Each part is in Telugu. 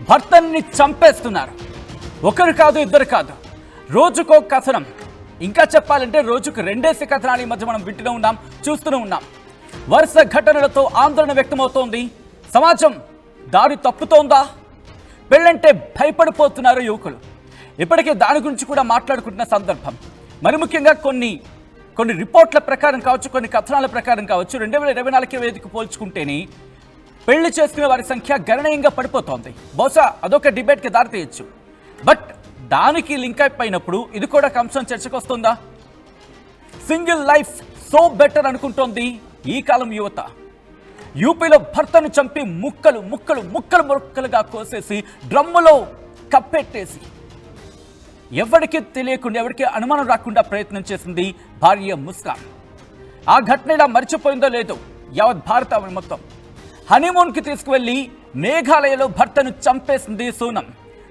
భర్తని చంపేస్తున్నారు. ఒకరు కాదు, ఇద్దరు కాదు, రోజుకో కథనం. ఇంకా చెప్పాలంటే రోజుకు రెండేసి కథనాలు ఈ మధ్య మనం వింటూనే ఉన్నాం, చూస్తూనే ఉన్నాం. వరుస ఘటనలతో ఆందోళన వ్యక్తమవుతోంది. సమాజం దారి తప్పుతోందా? పెళ్ళంటే భయపడిపోతున్నారు యువకులు. ఇప్పటికే దాని గురించి కూడా మాట్లాడుకుంటున్న సందర్భం. మరి ముఖ్యంగా కొన్ని రిపోర్ట్ల ప్రకారం కావచ్చు, కొన్ని కథనాల ప్రకారం కావచ్చు, 2024 వేదిక పోల్చుకుంటేనే పెళ్లి చేసుకునే వారి సంఖ్య గణనీయంగా పడిపోతోంది. బహుశా అదొక డిబేట్కి దారితీయచ్చు. బట్ దానికి లింక్ అయిపోయినప్పుడు ఇది కూడా కంశం చర్చకు వస్తుందా? సింగిల్ లైఫ్ సో బెటర్ అనుకుంటోంది ఈ కాలం యువత. యూపీలో భర్తను చంపి ముక్కలు ముక్కలు ముక్కలు ముక్కలుగా కోసేసి డ్రమ్ములో కప్పెట్టేసి ఎవరికి తెలియకుండా, ఎవరికి అనుమానం రాకుండా ప్రయత్నం చేసింది భార్య ముస్కాన్. ఆ ఘటన ఇలా మర్చిపోయిందో లేదో యావత్ భారత మొత్తం. హనీమూన్కి తీసుకువెళ్లి మేఘాలయలో భర్తను చంపేసింది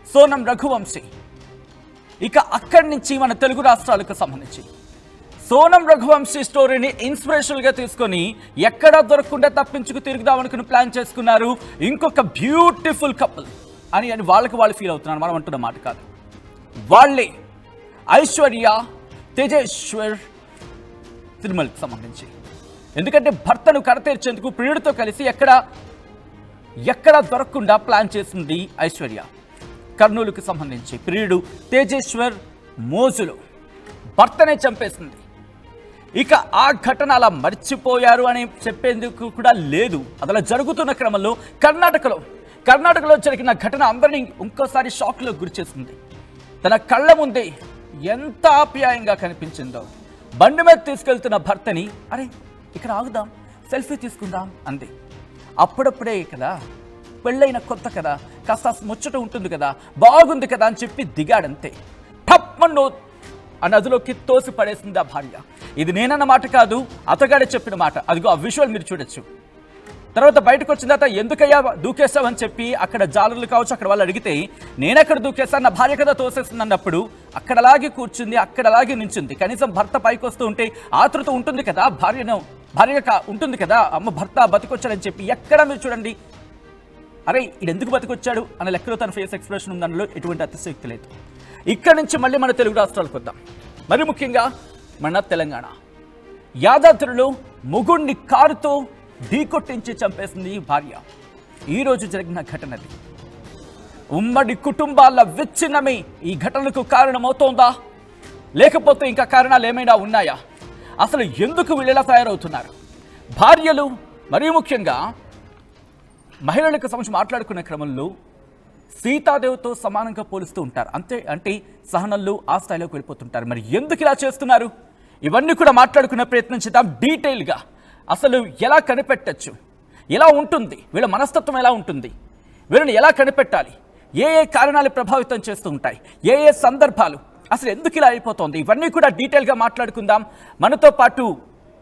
సోనం రఘువంశీ. ఇక అక్కడి నుంచి మన తెలుగు రాష్ట్రాలకు సంబంధించి సోనం రఘువంశీ స్టోరీని ఇన్స్పిరేషన్గా తీసుకొని ఎక్కడా దొరకకుండా తప్పించుకు తిరుగుదామనుకుని ప్లాన్ చేసుకున్నారు ఇంకొక బ్యూటిఫుల్ కపుల్ అని వాళ్ళకి వాళ్ళు ఫీల్ అవుతున్నారు. మనం అంటున్న మాట కాదు, వాళ్ళే ఐశ్వర్య తేజేశ్వర్ తిరుమలకి సంబంధించి. ఎందుకంటే భర్తను కడతీర్చేందుకు ప్రియుడితో కలిసి ఎక్కడా దొరకకుండా ప్లాన్ చేసింది ఐశ్వర్య. కర్నూలుకి సంబంధించి ప్రియుడు తేజేశ్వర్ మోజులో భర్తనే చంపేసింది. ఇక ఆ ఘటన అలా మర్చిపోయారు అని చెప్పేందుకు కూడా లేదు. అలా జరుగుతున్న క్రమంలో కర్ణాటకలో జరిగిన ఘటన అందరినీ ఇంకోసారి షాక్లో గురిచేసింది. తన కళ్ళ ముందే ఎంత ఆప్యాయంగా కనిపించిందో. బండి మీద తీసుకెళ్తున్న భర్తని, అరే ఇక్కడ ఆగుదాం, సెల్ఫీ తీసుకుందాం అంది. అప్పుడప్పుడే కదా, పెళ్ళైన కొత్త కదా, కాస్త ముచ్చట ఉంటుంది కదా, బాగుంది కదా అని చెప్పి దిగాడంతే. టప్మన్నో ఆ నదిలోకి తోసి పడేసింది ఆ భార్య. ఇది నేనన్న మాట కాదు, అతగాడే చెప్పిన మాట. అదిగో ఆ విజువల్ మీరు చూడొచ్చు. తర్వాత బయటకు వచ్చిన తర్వాత ఎందుకయ్యా దూకేస్తావని చెప్పి అక్కడ జాలర్లు కావచ్చు, అక్కడ వాళ్ళు అడిగితే నేనెక్కడ దూకేస్తాను, నా భార్య కదా తోసేస్తుంది అన్నప్పుడు అక్కడలాగే కూర్చుంది, అక్కడలాగే నించుంది. కనీసం భర్త పైకి వస్తూ ఉంటే ఆతృత ఉంటుంది కదా, భార్యగా ఉంటుంది కదా, అమ్మ భర్త బతికొచ్చాడని చెప్పి. ఎక్కడ మీరు చూడండి, అరే ఇది ఎందుకు బతికొచ్చాడు అనే లెక్కలో తన ఫేస్ ఎక్స్ప్రెషన్ ఉంది, అందులో ఎటువంటి అతిశయోక్తి లేదు. ఇక్కడి నుంచి మళ్ళీ మన తెలుగు రాష్ట్రాలకు వద్దాం. మరి ముఖ్యంగా మన తెలంగాణ యాదాద్రిలో మొగుణ్ణి కారుతో ఢీకొట్టించి చంపేసింది భార్య. ఈరోజు జరిగిన ఘటనది. ఉమ్మడి కుటుంబాల విచ్ఛిన్నమే ఈ ఘటనకు కారణమవుతోందా, లేకపోతే ఇంకా కారణాలు ఏమైనా ఉన్నాయా? అసలు ఎందుకు వీళ్ళెలా తయారవుతున్నారు? భార్యలు మరీ ముఖ్యంగా మహిళలకు సంబంధించి మాట్లాడుకునే క్రమంలో సీతాదేవితో సమానంగా పోలుస్తూ ఉంటారు. అంటే సహనంలో ఆ స్థాయిలోకి వెళ్ళిపోతుంటారు. మరి ఎందుకు ఇలా చేస్తున్నారు? ఇవన్నీ కూడా మాట్లాడుకునే ప్రయత్నం చేద్దాం డీటెయిల్గా. అసలు ఎలా కనిపెట్టచ్చు, ఎలా ఉంటుంది, వీళ్ళ మనస్తత్వం ఎలా ఉంటుంది, వీళ్ళని ఎలా కనిపెట్టాలి, ఏ కారణాలు ప్రభావితం చేస్తూ ఉంటాయి, ఏ సందర్భాలు, అసలు ఎందుకు ఇలా అయిపోతుంది, ఇవన్నీ కూడా డీటెయిల్గా మాట్లాడుకుందాం. మనతో పాటు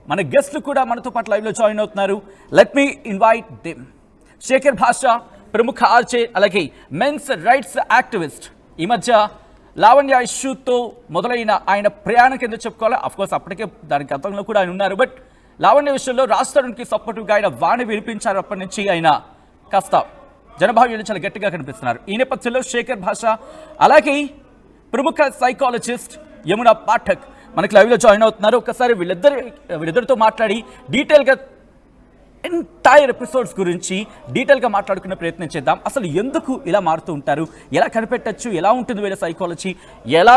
మన గెస్ట్లు కూడా మనతో పాటు లైవ్లో జాయిన్ అవుతున్నారు. Let me invite them. Shekhar Basha, ప్రముఖ ఆర్జే, అలాగే మెన్స్ రైట్స్ యాక్టివిస్ట్. ఈ మధ్య లావణ్య ఇష్యూతో మొదలైన ఆయన ప్రయాణం కింద చెప్పుకోవాలి. అఫ్కోర్స్ అప్పటికే దాని గతంలో కూడా ఆయన ఉన్నారు. బట్ లావణ్య విషయంలో రాజ్ తరుణ్కి సపోర్టుగా ఆయన వాణి వినిపించారు. అప్పటి నుంచి ఆయన కాస్త జనభావ్యంలో చాలా గట్టిగా కనిపిస్తున్నారు. ఈ నేపథ్యంలో శేఖర్ భాష, అలాగే ప్రముఖ సైకాలజిస్ట్ యమునా పాఠక్ మనకి లైవ్లో జాయిన్ అవుతున్నారు. ఒకసారి వీళ్ళిద్దరితో మాట్లాడి డీటెయిల్గా ఎంటైర్ ఎపిసోడ్స్ గురించి డీటెయిల్గా మాట్లాడుకునే ప్రయత్నం చేద్దాం. అసలు ఎందుకు ఇలా మారుతూ ఉంటారు, ఎలా కనిపెట్టచ్చు, ఎలా ఉంటుంది వీళ్ళ సైకాలజీ, ఎలా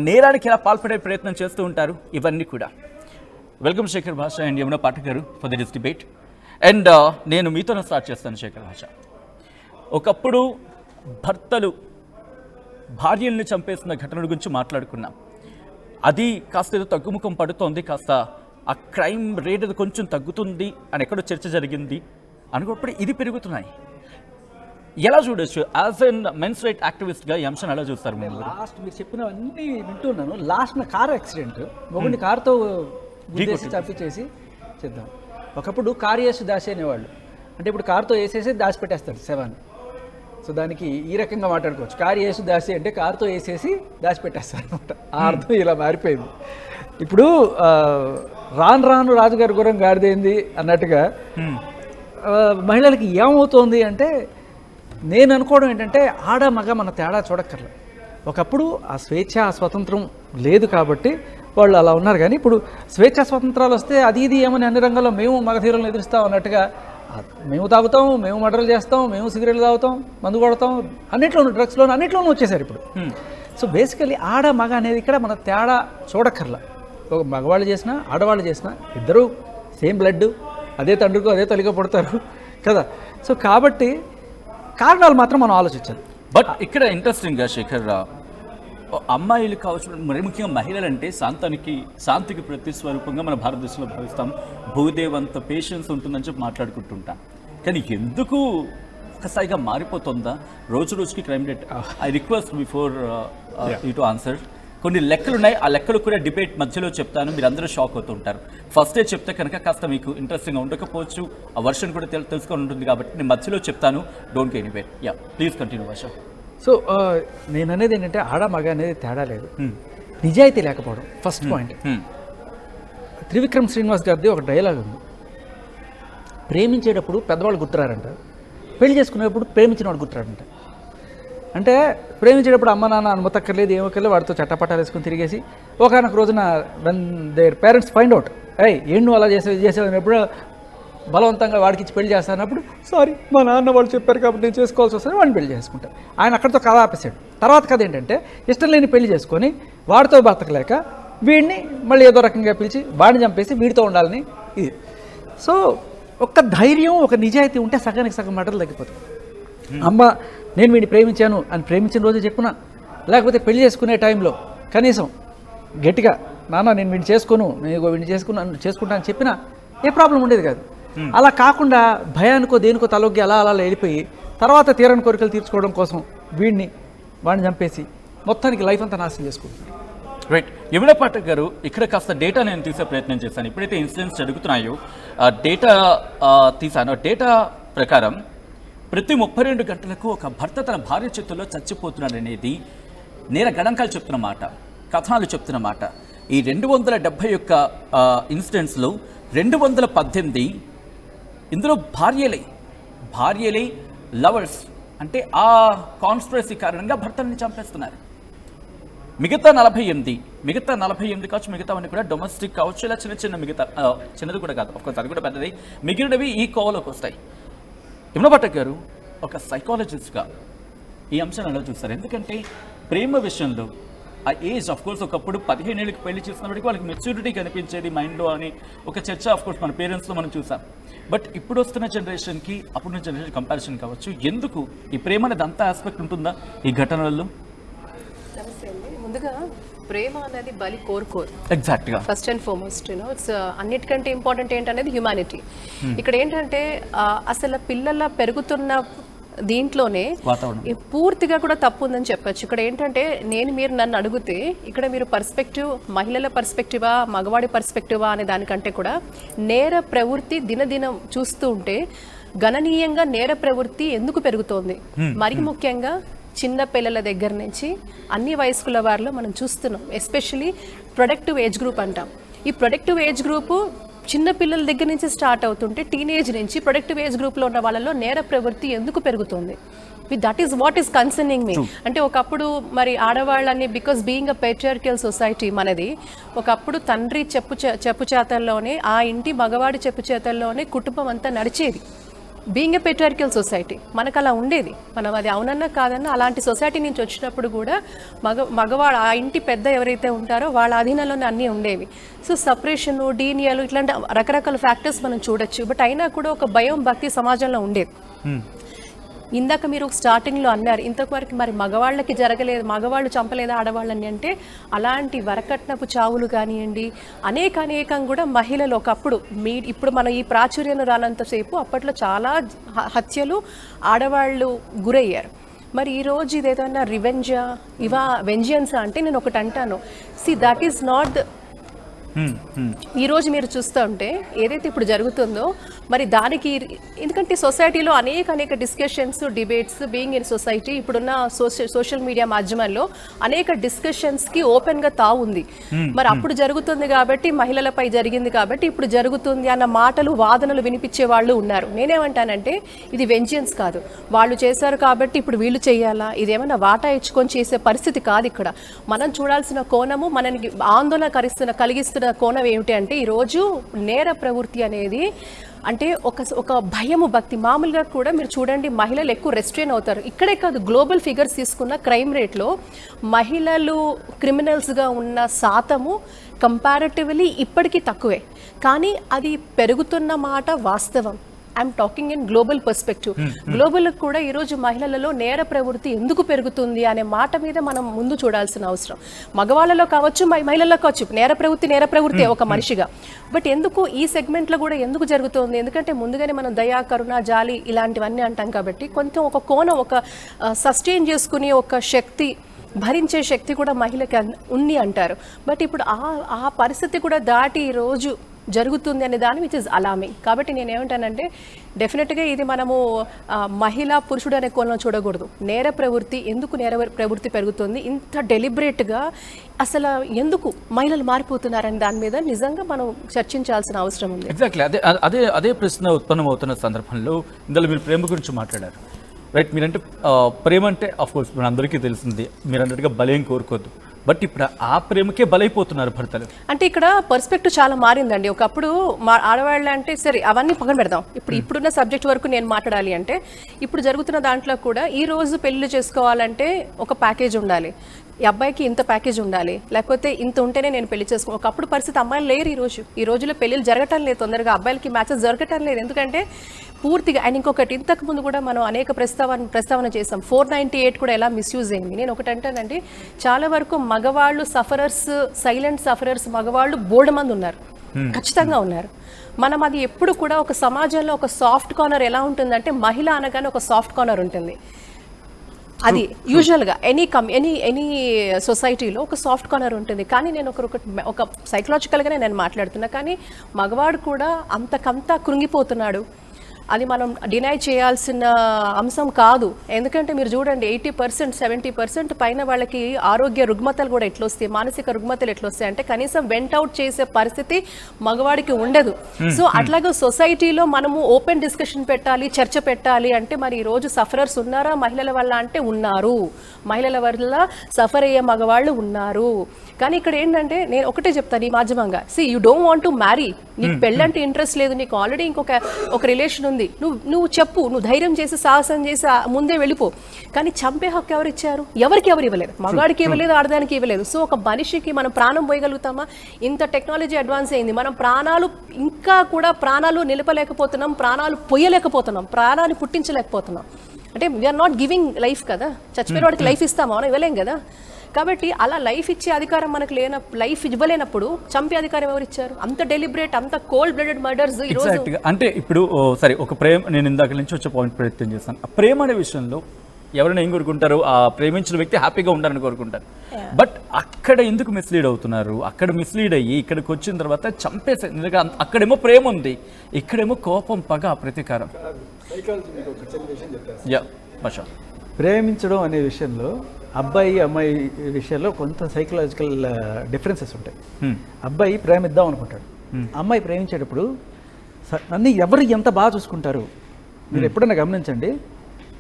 నేరానికి ఎలా పాల్పడే ప్రయత్నం చేస్తూ ఉంటారు, ఇవన్నీ కూడా. వెల్కమ్ శేఖర్ భాష అండ్ యమునా పాఠక్ గారు ఫర్ దిస్ డిబేట్. అండ్ నేను మీతోనే స్టార్ట్ చేస్తాను శేఖర్ భాష. ఒకప్పుడు భర్తలు భార్యల్ని చంపేసిన ఘటనల గురించి మాట్లాడుకున్నాం. అది కాస్త ఏదో తగ్గుముఖం పడుతోంది, కాస్త ఆ క్రైమ్ రేట్ అది కొంచెం తగ్గుతుంది అని ఎక్కడో చర్చ జరిగింది అనుకున్నప్పుడు ఇది పెరుగుతున్నాయి. ఎలా చూడొచ్చు యాజ్ ఎన్ మెన్స్ రైట్ యాక్టివిస్ట్గా ఈ అంశాన్ని ఎలా చూస్తారు? లాస్ట్ మీరు చెప్పినవన్నీ వింటున్నాను. లాస్ట్ నా కార్ యాక్సిడెంట్, మొగుడిని కారుతో గుద్దేసి చంపించేసి చేద్దాం. ఒకప్పుడు కారు వేసి దాచి అనేవాళ్ళు, అంటే ఇప్పుడు కారుతో వేసేసి దాచిపెట్టేస్తారు శవాన్ని. సో దానికి ఈ రకంగా మాట్లాడుకోవచ్చు. కారు వేసి దాచి అంటే కారుతో వేసేసి దాచిపెట్టేస్తారు అనమాట. ఆ అర్థం ఇలా మారిపోయింది. ఇప్పుడు రాను రాజుగారి గురం గాడిదేంది అన్నట్టుగా మహిళలకి ఏమవుతోంది అంటే నేను అనుకోవడం ఏంటంటే ఆడ మగ మన తేడా చూడక్కర్లేదు. ఒకప్పుడు ఆ స్వేచ్ఛ ఆ స్వతంత్రం లేదు కాబట్టి వాళ్ళు అలా ఉన్నారు. కానీ ఇప్పుడు స్వేచ్ఛ స్వతంత్రాలు వస్తే అది ఇది ఏమని అన్ని రంగాల్లో మేము మగధీరులను ఎదురుస్తాం అన్నట్టుగా మేము తాగుతాం, మేము మర్డర్లు చేస్తాం, మేము సిగరెట్లు తాగుతాం, మందు కొడతాం, అన్నిట్లోనూ డ్రగ్స్లోనూ అన్నిట్లోనూ వచ్చేసారు ఇప్పుడు. సో బేసికలీ ఆడ మగ అనేది ఇక్కడ మన తేడా చూడక్కర్లా. ఒక మగవాళ్ళు చేసినా ఆడవాళ్ళు చేసినా ఇద్దరూ సేమ్ బ్లడ్, అదే తండ్రికో అదే తల్లికో పుడతారు కదా. సో కాబట్టి కారణాలు మాత్రం మనం ఆలోచించాలి. బట్ ఇక్కడ ఇంట్రెస్టింగ్గా శేఖర్, అమ్మాయిలు కావచ్చు, మరి ముఖ్యంగా మహిళలు అంటే శాంతికి ప్రతిస్వరూపంగా మన భారతదేశంలో భావిస్తాం. భూదేవంత పేషెన్స్ ఉంటుందని చెప్పి మాట్లాడుకుంటుంటాం. కానీ ఎందుకు ఒకసారిగా మారిపోతుందా రోజు రోజుకి crime rate? I request before you to answer. కొన్ని లెక్కలు ఉన్నాయి, ఆ లెక్కలు కూడా డిబేట్ మధ్యలో చెప్తాను, మీరు అందరూ షాక్ అవుతుంటారు. ఫస్టే చెప్తే కనుక కాస్త మీకు ఇంట్రెస్టింగ్గా ఉండకపోవచ్చు, ఆ వర్షన్ కూడా తెలుసుకొని ఉంటుంది కాబట్టి నేను మధ్యలో చెప్తాను. Don't go anywhere. Yeah, please continue Varsha. So నేను అనేది ఏంటంటే ఆడ మగ అనేది తేడా లేదు, నిజాయితీ లేకపోవడం ఫస్ట్ పాయింట్. త్రివిక్రమ్ శ్రీనివాస్ గారిది ఒక డైలాగ్ ఉంది, ప్రేమించేటప్పుడు పెద్దవాళ్ళు గుర్తురారంట, పెళ్లి చేసుకునేటప్పుడు ప్రేమించిన వాడు గుర్తురాడంట. అంటే ప్రేమించేటప్పుడు అమ్మ నాన్న అనుమతక్కర్లేదు, ఏమక్కర్లేదు, వాడితో చట్టపట్టాలు వేసుకుని తిరిగేసి ఒకనొక రోజున when their parents find out, ఏం నువ్వు అలా చేసేటప్పుడు బలవంతంగా వాడికి ఇచ్చి పెళ్లి చేస్తానప్పుడు, సారీ మా నాన్న వాళ్ళు చెప్పారు కాబట్టి నేను చేసుకోవాల్సి వస్తుంది, వాడిని పెళ్లి చేసుకుంటాను. ఆయన అక్కడితో కథ ఆపేశాడు. తర్వాత కథ ఏంటంటే ఇష్టం లేని పెళ్లి చేసుకొని వాడితో బతకలేక వీడిని మళ్ళీ ఏదో రకంగా పిలిచి వాడిని చంపేసి వీడితో ఉండాలని ఇది. సో ఒక్క ధైర్యం ఒక నిజాయితీ ఉంటే సగానికి సగం మటలు తగ్గిపోతుంది. అమ్మ నేను వీడిని ప్రేమించాను అని ప్రేమించిన రోజు చెప్పునా, లేకపోతే పెళ్లి చేసుకునే టైంలో కనీసం గట్టిగా నాన్న నేను వీడిని చేసుకోను, నేను వీడిని చేసుకుంటా అని చెప్పినా ఏ ప్రాబ్లం ఉండేది కాదు. అలా కాకుండా భయానికో దేనికో తలొగ్గి అలా అలా వెళ్ళిపోయి తర్వాత తీరని కోరికలు తీర్చుకోవడం కోసం వాడిని చంపేసి మొత్తానికి లైఫ్ అంతా నాశనం చేసుకుంటున్నారు. రైట్. యమునా పాఠక్ గారు, ఇక్కడ కాస్త డేటా నేను తీసే ప్రయత్నం చేశాను. ఎప్పుడైతే ఇన్సిడెంట్స్ జరుగుతున్నాయో డేటా తీసానో, డేటా ప్రకారం ప్రతి 32 గంటలకు ఒక భర్త తన భార్య చేతుల్లో చచ్చిపోతున్నాడనేది నేర గణాంకాలు చెప్తున్న మాట, కథనాలు చెప్తున్న మాట. ఈ 271 ఇన్సిడెంట్స్లో 218 ఇందులో భార్యలే లవర్స్, అంటే ఆ కాన్స్పిరసీ కారణంగా భర్తల్ని చంపేస్తున్నారు. మిగతా 48 కావచ్చు, మిగతావన్నీ కూడా డొమెస్టిక్ కావచ్చు, ఇలా చిన్నది కూడా కాదు, ఆఫ్కోర్స్ అది కూడా పెద్దది, మిగిలినవి ఈ కోవలోకి వస్తాయి. యమునా పాఠక్ గారు ఒక సైకాలజిస్ట్గా ఈ అంశాన్ని ఎలా చూస్తారు? ఎందుకంటే ప్రేమ విషయంలో ఆ ఏజ్ ఆఫ్కోర్స్ ఒకప్పుడు 15 ఏళ్ళకి పెళ్లి చేసినప్పటికీ వాళ్ళకి మెచ్యూరిటీ కనిపించేది మైండ్లో అని ఒక చర్చ ఆఫ్కోర్స్ మన పేరెంట్స్లో మనం చూసాం. బట్ ఇప్పుడు వస్తున్న జనరేషన్కి అప్పుడున్న జనరేషన్ కంపారిజన్ కావచ్చు, ఎందుకు ఈ ప్రేమ అనేది అంత ఆస్పెక్ట్ ఉంటుందా ఈ ఘటనల్లో? ముందుగా ప్రేమ అనేది బలి కోరుకోరు. ఎగ్జాక్ట్గా ఫస్ట్ అండ్ ఫార్మోస్ట్ ఇట్స్ అన్నిటికంటే ఇంపార్టెంట్ ఏంటనేది హ్యుమానిటీ. ఇక్కడ ఏంటంటే అసలు పిల్లల పెరుగుతున్న దీంట్లోనే పూర్తిగా కూడా తప్పు ఉందని చెప్పచ్చు. ఇక్కడ ఏంటంటే మీరు నన్ను అడిగితే ఇక్కడ మీరు పర్స్పెక్టివ్ మహిళల పర్స్పెక్టివా మగవాడి పర్స్పెక్టివా అనే దానికంటే కూడా నేర ప్రవృత్తి దినదినం చూస్తూ ఉంటే గణనీయంగా నేర ప్రవృత్తి ఎందుకు పెరుగుతోంది, మరి ముఖ్యంగా చిన్న పిల్లల దగ్గర నుంచి అన్ని వయస్కుల వారిలో మనం చూస్తున్నాం. ఎస్పెషలీ ప్రొడక్టివ్ ఏజ్ గ్రూప్ అంటాం. ఈ ప్రొడక్టివ్ ఏజ్ గ్రూపు చిన్న పిల్లల దగ్గర నుంచి స్టార్ట్ అవుతుంటే టీనేజ్ నుంచి ప్రొడక్టివ్ ఏజ్ గ్రూప్లో ఉన్న వాళ్ళలో నేర ప్రవృత్తి ఎందుకు పెరుగుతుంది? That is what is concerning me. అంటే ఒకప్పుడు మరి ఆడవాళ్ళని, because being a patriarchal society మనది, ఒకప్పుడు తండ్రి చెప్పు చేతల్లోనే ఆ ఇంటి మగవాడి చెప్పు చేతల్లోనే కుటుంబం అంతా నడిచేది. బీయింగ్ ఎ పేట్రియార్కియల్ సొసైటీ మనకు అలా ఉండేది. మనం అది అవునన్నా కాదన్నా అలాంటి సొసైటీ నుంచి వచ్చినప్పుడు కూడా మగవాడు ఆ ఇంటి పెద్ద ఎవరైతే ఉంటారో వాళ్ళ అధీనంలోనే అన్నీ ఉండేవి. సో సపరేషన్, డీనియల్ ఇట్లాంటి రకరకాల ఫ్యాక్టర్స్ మనం చూడొచ్చు. బట్ అయినా కూడా ఒక భయం, భక్తి సమాజంలో ఉండేది. ఇందాక మీరు స్టార్టింగ్లో అన్నారు ఇంతవరకు మరి మగవాళ్ళకి జరగలేదు, మగవాళ్ళు చంపలేదు ఆడవాళ్ళని అంటే, అలాంటి వరకట్నపు చావులు కానివ్వండి అనేకం కూడా మహిళలు ఒకప్పుడు ఇప్పుడు మన ఈ ప్రాచుర్యం రానంతసేపు అప్పట్లో చాలా హత్యలు ఆడవాళ్ళు గురయ్యారు. మరి ఈరోజు ఇదేదన్నా రివెంజా వెంజియన్సా అంటే నేను ఒకటి అంటాను, దట్ ఈస్ నాట్ ఈరోజు మీరు చూస్తూ ఉంటే ఏదైతే ఇప్పుడు జరుగుతుందో మరి దానికి ఎందుకంటే సొసైటీలో అనేక discussions, debates, being in society, ఇప్పుడున్న సోషల్ మీడియా మాధ్యమాల్లో అనేక డిస్కషన్స్కి ఓపెన్గా తావుంది. మరి అప్పుడు జరుగుతుంది కాబట్టి, మహిళలపై జరిగింది కాబట్టి ఇప్పుడు జరుగుతుంది అన్న మాటలు, వాదనలు వినిపించే వాళ్ళు ఉన్నారు. నేనేమంటానంటే ఇది వెంజియన్స్ కాదు, వాళ్ళు చేశారు కాబట్టి ఇప్పుడు వీళ్ళు చేయాలా, ఇదేమన్నా వాటా ఇచ్చుకొని చేసే పరిస్థితి కాదు. ఇక్కడ మనం చూడాల్సిన కోణము, మనకి ఆందోళన కలిగిస్తున్న కోణం ఏమిటి అంటే ఈరోజు నేర ప్రవృత్తి అనేది అంటే ఒక భయము, భక్తి. మామూలుగా కూడా మీరు చూడండి, మహిళలు ఎక్కువ రెస్ట్రెయిన్ అవుతారు. ఇక్కడే కాదు, గ్లోబల్ ఫిగర్స్ తీసుకున్న క్రైమ్ రేట్లో మహిళలు క్రిమినల్స్గా ఉన్న శాతము కంపారిటివ్లీ ఇప్పటికీ తక్కువే, కానీ అది పెరుగుతున్న మాట వాస్తవం. I'm talking in global perspective. Global కూడా ఈరోజు మహిళలలో నేర ప్రవృత్తి ఎందుకు పెరుగుతుంది అనే మాట మీద మనం ముందు చూడాల్సిన అవసరం. మగవాళ్ళలో కావచ్చు, మహిళల్లో కావచ్చు, నేర ప్రవృత్తి ఒక మనిషిగా. బట్ ఎందుకు ఈ సెగ్మెంట్లో కూడా ఎందుకు జరుగుతుంది? ఎందుకంటే ముందుగానే మనం దయా, కరుణ, జాలి ఇలాంటివన్నీ అంటాం కాబట్టి కొంచెం ఒక కోణం, ఒక సస్టైన్ చేసుకునే ఒక శక్తి, భరించే శక్తి కూడా మహిళకి ఉంది అంటారు. బట్ ఇప్పుడు ఆ పరిస్థితి కూడా దాటి ఈరోజు జరుగుతుంది అనే దాని విచ్ ఇస్ అలామింగ్. కాబట్టి నేనేమంటానంటే డెఫినెట్గా ఇది మనము మహిళా పురుషుడు అనే కోణంలో చూడకూడదు. నేర ప్రవృత్తి, ఎందుకు నేర ప్రవృత్తి పెరుగుతుంది, ఇంత డెలిబరేట్గా అసలు ఎందుకు మహిళలు మారిపోతున్నారని దాని మీద నిజంగా మనం చర్చించాల్సిన అవసరం ఉంది. ఎగ్జాక్ట్లీ అదే ప్రశ్న ఉత్పన్నం అవుతున్న సందర్భంలో ఇందులో మీరు ప్రేమ గురించి మాట్లాడారు, రైట్? మీరంటే ప్రేమ అంటే ఆఫ్ కోర్స్ మన అందరికీ తెలిసింది, మీరు అన్నట్టుగా బలేం కోరుకోవద్దు. బట్ ఇప్పుడు ఆ ప్రేమకే బలైపోతున్నారు భర్తలు. అంటే ఇక్కడ పర్స్పెక్టివ్ చాలా మారిందండి. ఒకప్పుడు ఆడవాళ్ళు అంటే సరే అవన్నీ పక్కన పెడదాం, ఇప్పుడున్న సబ్జెక్ట్ వరకు నేను మాట్లాడాలి అంటే ఇప్పుడు జరుగుతున్న దాంట్లో కూడా ఈ రోజు పెళ్లి చేసుకోవాలంటే ఒక ప్యాకేజ్ ఉండాలి, ఈ అబ్బాయికి ఇంత ప్యాకేజ్ ఉండాలి, లేకపోతే ఇంత ఉంటేనే నేను పెళ్లి చేసుకో. ఒకప్పుడు పరిస్థితి అమ్మాయిలు లేరు. ఈ రోజుల్లో పెళ్లిళ్ళు జరగటం లేదు తొందరగా, అబ్బాయిలకి మ్యాచెస్ జరగటం లేదు. ఎందుకంటే పూర్తిగా అండ్ ఇంకొకటి, ఇంతకు ముందు కూడా మనం అనేక ప్రస్తావన చేసాం, 498 కూడా ఎలా మిస్యూజ్ అయింది. నేను ఒకటి అంటానండి, చాలా వరకు మగవాళ్ళు సఫరర్స్, సైలెంట్ సఫరర్స్ మగవాళ్ళు బోల్డ్ మంది ఉన్నారు, ఖచ్చితంగా ఉన్నారు. మనం అది ఎప్పుడు కూడా ఒక సమాజంలో ఒక సాఫ్ట్ కార్నర్ ఎలా ఉంటుందంటే, మహిళ అనగానే ఒక సాఫ్ట్ కార్నర్ ఉంటుంది. అది యూజువల్గా ఎనీ సొసైటీలో ఒక సాఫ్ట్ కార్నర్ ఉంటుంది. కానీ నేను ఒక సైకలాజికల్గానే నేను మాట్లాడుతున్నా, కానీ మగవాడు కూడా అంతకంతా కృంగిపోతున్నాడు. అది మనం డినై చేయాల్సిన అంశం కాదు. ఎందుకంటే మీరు చూడండి 80%, 70% పైన వాళ్ళకి ఆరోగ్య రుగ్మతలు కూడా ఎట్లొస్తాయి, మానసిక రుగ్మతలు ఎట్లొస్తాయి అంటే కనీసం వెంట్ అవుట్ చేసే పరిస్థితి మగవాడికి ఉండదు. సో అట్లాగే సొసైటీలో మనము ఓపెన్ డిస్కషన్ పెట్టాలి, చర్చ పెట్టాలి అంటే మరి ఈరోజు సఫరర్స్ ఉన్నారా మహిళల వల్ల అంటే ఉన్నారు, మహిళల వల్ల సఫర్ అయ్యే మగవాళ్ళు ఉన్నారు. కానీ ఇక్కడ ఏంటంటే నేను ఒకటే చెప్తాను ఈ మాధ్యమంగా, you don't want to marry, నీకు పెళ్ళంటే ఇంట్రెస్ట్ లేదు, నీకు ఆల్రెడీ ఒక రిలేషన్ ఉంది, నువ్వు చెప్పు, నువ్వు ధైర్యం చేసి సాహసం చేసి ముందే వెళ్ళిపో. కానీ చంపే హక్కు ఎవరు ఇచ్చారు? ఎవరు ఇవ్వలేదు, మగాడికి ఇవ్వలేదు, ఆడదానికి ఇవ్వలేదు. సో ఒక మనిషికి మనం ప్రాణం పోయగలుగుతామా? ఇంత టెక్నాలజీ అడ్వాన్స్ అయింది, మనం ఇంకా కూడా ప్రాణాలు నిలపలేకపోతున్నాం, ప్రాణాలు పొయ్యలేకపోతున్నాం, ప్రాణాన్ని పుట్టించలేకపోతున్నాం. అంటే వీఆర్ నాట్ గివింగ్ లైఫ్ కదా, చచ్చిపోయిన వాడికి లైఫ్ ఇస్తామా? మనం ఇవ్వలేం కదా. కాబట్టి అలా లైఫ్ ఇచ్చే అధికారం మనకు లైఫ్ ఇవ్వలేనప్పుడు చంపే అధికారం ఎవరు ఇచ్చారు? అంత డెలిబరేట్, అంత కోల్డ్ బ్లడెడ్ మర్డర్స్ ఈ రోజు. అంటే ఇప్పుడు సరే, ఒక ప్రేమ, నేను ఇందాక నుంచి వచ్చే పాయింట్ ప్రయత్నం చేస్తాను. ఆ ప్రేమ అనే విషయంలో ఎవరైనా ఏం కోరుకుంటారు? ఆ ప్రేమించిన వ్యక్తి హ్యాపీగా ఉండాలని కోరుకుంటారు. బట్ అక్కడ ఎందుకు మిస్లీడ్ అవుతున్నారు? అక్కడ మిస్లీడ్ అయ్యి ఇక్కడికి వచ్చిన తర్వాత చంపేసే, అక్కడేమో ప్రేమ ఉంది, ఇక్కడేమో కోపం, పగ, ప్రతీకారం. ప్రేమించడం అనే విషయంలో అబ్బాయి అమ్మాయి విషయంలో కొంత సైకలాజికల్ డిఫరెన్సెస్ ఉంటాయి. అబ్బాయి ప్రేమిద్దాం అనుకుంటాడు, అమ్మాయి ప్రేమించేటప్పుడు నన్ను ఎవరు ఎంత బాగా చూసుకుంటారు, మీరు ఎప్పుడైనా గమనించండి.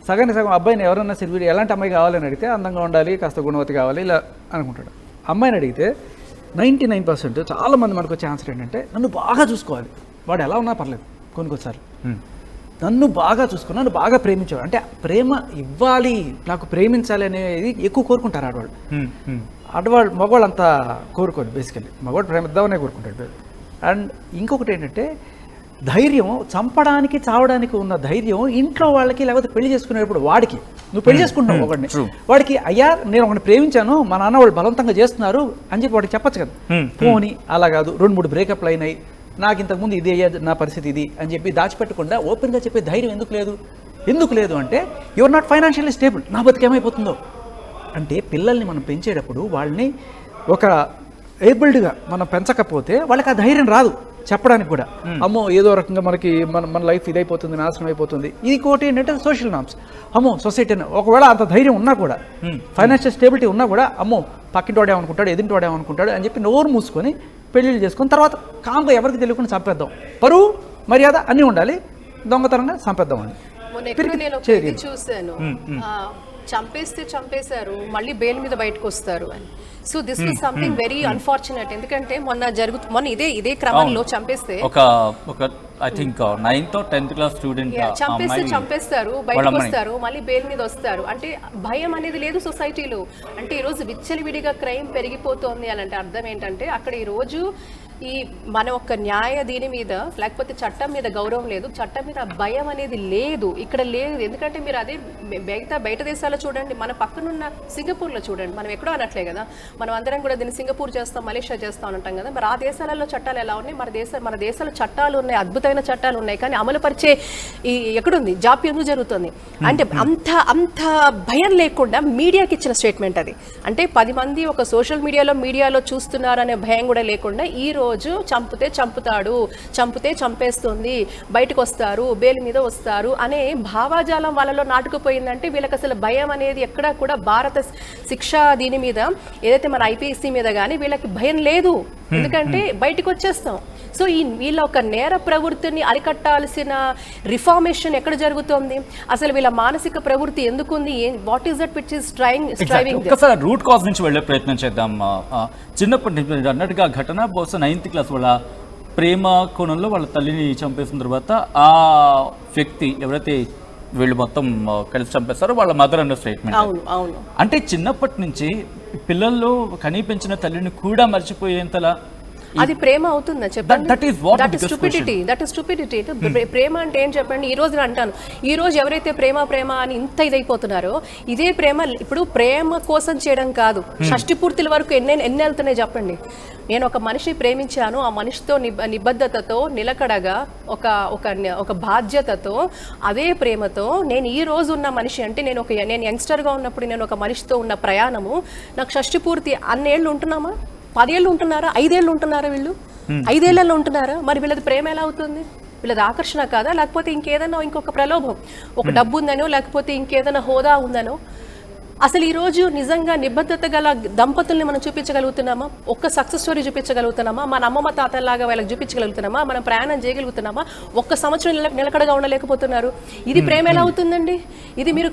సగానికి సగం అబ్బాయిని ఎవరన్నా సిరివి ఎలాంటి అమ్మాయి కావాలని అడిగితే అందంగా ఉండాలి, కాస్త గుణవతి కావాలి ఇలా అనుకుంటాడు. అమ్మాయిని అడిగితే 99% చాలామంది మనకు వచ్చే ఆన్సర్ ఏంటంటే నన్ను బాగా చూసుకోవాలి, వాడు ఎలా ఉన్నా పర్లేదు, కొన్నిసార్లు నన్ను బాగా చూసుకుని నన్ను బాగా ప్రేమించేవాడు. అంటే ప్రేమ ఇవ్వాలి, నాకు ప్రేమించాలి అనేది ఎక్కువ కోరుకుంటారు ఆడవాళ్ళు. మగవాళ్ళు అంతా కోరుకోరు, బేసికల్లీ మగవాడు ప్రేమిద్దామనే కోరుకుంటాడు. అండ్ ఇంకొకటి ఏంటంటే ధైర్యం, చంపడానికి చావడానికి ఉన్న ధైర్యం ఇంట్లో వాళ్ళకి, లేకపోతే పెళ్లి చేసుకునేటప్పుడు వాడికి, నువ్వు పెళ్లి చేసుకుంటున్నావు ఒకడిని, వాడికి అయ్యా నేను ఒకటి ప్రేమించాను, మా నాన్న వాళ్ళు బలవంతంగా చేస్తున్నారు అని చెప్పి వాడికి చెప్పచ్చు కదా. పోనీ అలా కాదు, 2-3 బ్రేకప్లు అయినాయి, నాకు ఇంతకుముందు ఇది అయ్యేది, నా పరిస్థితి ఇది అని చెప్పి దాచిపెట్టకుండా ఓపెన్గా చెప్పే ధైర్యం ఎందుకు లేదు అంటే యువర్ నాట్ ఫైనాన్షియల్లీ స్టేబుల్, నా బతికేమైపోతుందో. అంటే పిల్లల్ని మనం పెంచేటప్పుడు వాళ్ళని ఒక ఏబుల్డ్గా మనం పెంచకపోతే వాళ్ళకి ఆ ధైర్యం రాదు. చెప్పడానికి కూడా అమ్మో ఏదో రకంగా మనకి మన లైఫ్ ఇదైపోతుంది, నాశనం అయిపోతుంది. ఇంకోటి ఏంటంటే సోషల్ నామ్స్. అమ్మో సొసైటీ ఒకవేళ అంత ధైర్యం ఉన్నా కూడా, ఫైనాన్షియల్ స్టేబిలిటీ ఉన్నా కూడా, అమ్మో పక్కింటి వాడేమనుకుంటాడు, ఎదుటి వాడేమనుకుంటాడు అని చెప్పి నోరు మూసుకొని పెళ్ళిళ్ళు చేసుకొని తర్వాత కామ్గా ఎవరికి తెలియకుండా చంపేద్దాం. పరువు మర్యాద అన్నీ ఉండాలి, దొంగతనంగా చంపేద్దాం అని చూసాను. చంపేశారు, మళ్ళీ బెయిల్ మీద బయటకు వస్తారు అని. So this is something very unfortunate. ఎందుకంటే మొన్న ఇదే క్రమంలో చంపేస్తే I think 9th or 10th class student చంపేస్తారు, బయటకు వస్తారు, మళ్ళీ బెయిల్ మీద వస్తారు. అంటే భయం అనేది లేదు సొసైటీలో. అంటే ఈరోజు విచ్చలవిడిగా క్రైమ్ పెరిగిపోతుంది అని అంటే అర్థం ఏంటంటే అక్కడ ఈరోజు ఈ మన ఒక్క న్యాయ దీని మీద లేకపోతే చట్టం మీద గౌరవం లేదు, చట్టం మీద భయం అనేది లేదు, ఇక్కడ లేదు. ఎందుకంటే మీరు అదే బయట దేశాల్లో చూడండి, మన పక్కనున్న సింగపూర్లో చూడండి, మనం ఎక్కడో అనట్లే కదా, మనం అందరం కూడా దీన్ని సింగపూర్ చేస్తాం, మలేషియా చేస్తాం అంటాం కదా. మరి ఆ దేశాలలో చట్టాలు ఎలా ఉన్నాయి? మన దేశాల చట్టాలు ఉన్నాయి, అద్భుతమైన చట్టాలు ఉన్నాయి, కానీ అమలు పరిచే ఎక్కడుంది? జాప్యం జరుగుతుంది. అంటే అంత భయం లేకుండా మీడియాకి ఇచ్చిన స్టేట్మెంట్ అది. అంటే 10 మంది ఒక సోషల్ మీడియాలో చూస్తున్నారనే భయం కూడా లేకుండా ఈ రోజు చంపితే చంపుతాడు, చంపితే చంపేస్తుంది, బయటకు వస్తారు, బెయిల్ మీద వస్తారు అనే భావాజాలం వాళ్ళలో నాటుకుపోయిందంటే వీళ్ళకి అసలు భయం అనేది ఎక్కడా కూడా భారత శిక్షా దీని మీద ఏదైతే మన ఐపీఎస్సీ మీద కానీ వీళ్ళకి భయం లేదు. ఎందుకంటే బయటకు వచ్చేస్తాం. సో వీళ్ళ ఒక నేర ప్రవృత్తిని అరికట్టాల్సిన రిఫార్మేషన్ ఎక్కడ జరుగుతోంది? అసలు వీళ్ళ మానసిక ప్రవృత్తి ఎందుకుంది? What is that which is striving? ఒకసారి రూట్ కాజ్ నుంచి వెళ్ళే ప్రయత్నం చేద్దాం. చిన్నప్పటి నుంచి అన్నట్టుగా ఘటన బహుశా 9th క్లాస్ వాళ్ళ ప్రేమ కోణంలో వాళ్ళ తల్లిని చంపేసిన తర్వాత ఆ వ్యక్తి ఎవరైతే వీళ్ళు మొత్తం కలిసి చంపేస్తారో వాళ్ళ మదర్ అన్న స్టేట్మెంట్. అంటే చిన్నప్పటి నుంచి పిల్లల్లో కనీ పెంచిన తల్లిని కూడా మర్చిపోయేంతలా అది ప్రేమ అవుతుందా చెప్పండి? That is stupidity. ప్రేమ అంటే ఏం చెప్పండి? ఈ రోజు అంటాను, ఈ రోజు ఎవరైతే ప్రేమ అని ఇంత ఇదైపోతున్నారో ఇదే ప్రేమ ఇప్పుడు ప్రేమ కోసం చేయడం కాదు, షష్టి పూర్తుల వరకు ఎన్ని వెళ్తున్నాయి చెప్పండి. నేను ఒక మనిషిని ప్రేమించాను, ఆ మనిషితో నిబద్ధతతో నిలకడగా ఒక బాధ్యతతో అదే ప్రేమతో నేను ఈ రోజు ఉన్న మనిషి అంటే నేను యంగ్స్టర్గా ఉన్నప్పుడు నేను ఒక మనిషితో ఉన్న ప్రయాణము నాకు షష్టి పూర్తి అన్నేళ్ళు ఉంటున్నామా? 10 ఏళ్ళు ఉంటున్నారా? 5 ఏళ్ళు ఉంటున్నారా? వీళ్ళు 5 ఏళ్లలో ఉంటున్నారా? మరి వీళ్ళది ప్రేమ ఎలా అవుతుంది? వీళ్ళది ఆకర్షణ కాదా? లేకపోతే ఇంకొక ప్రలోభం, ఒక డబ్బు ఉందనో లేకపోతే ఇంకేదైనా హోదా ఉందనో? అసలు ఈరోజు నిజంగా నిబద్ధత గల దంపతుల్ని మనం చూపించగలుగుతున్నామా? ఒక్క సక్సెస్ స్టోరీ చూపించగలుగుతున్నామా? మన అమ్మమ్మ తాతల్లాగా వాళ్ళకి చూపించగలుగుతున్నామా? మనం ప్రయాణం చేయగలుగుతున్నామా? ఒక్క సంవత్సరం నిలకడగా ఉండలేకపోతున్నారు. ఇది ప్రేమ ఎలా అవుతుందండి? ఇది మీరు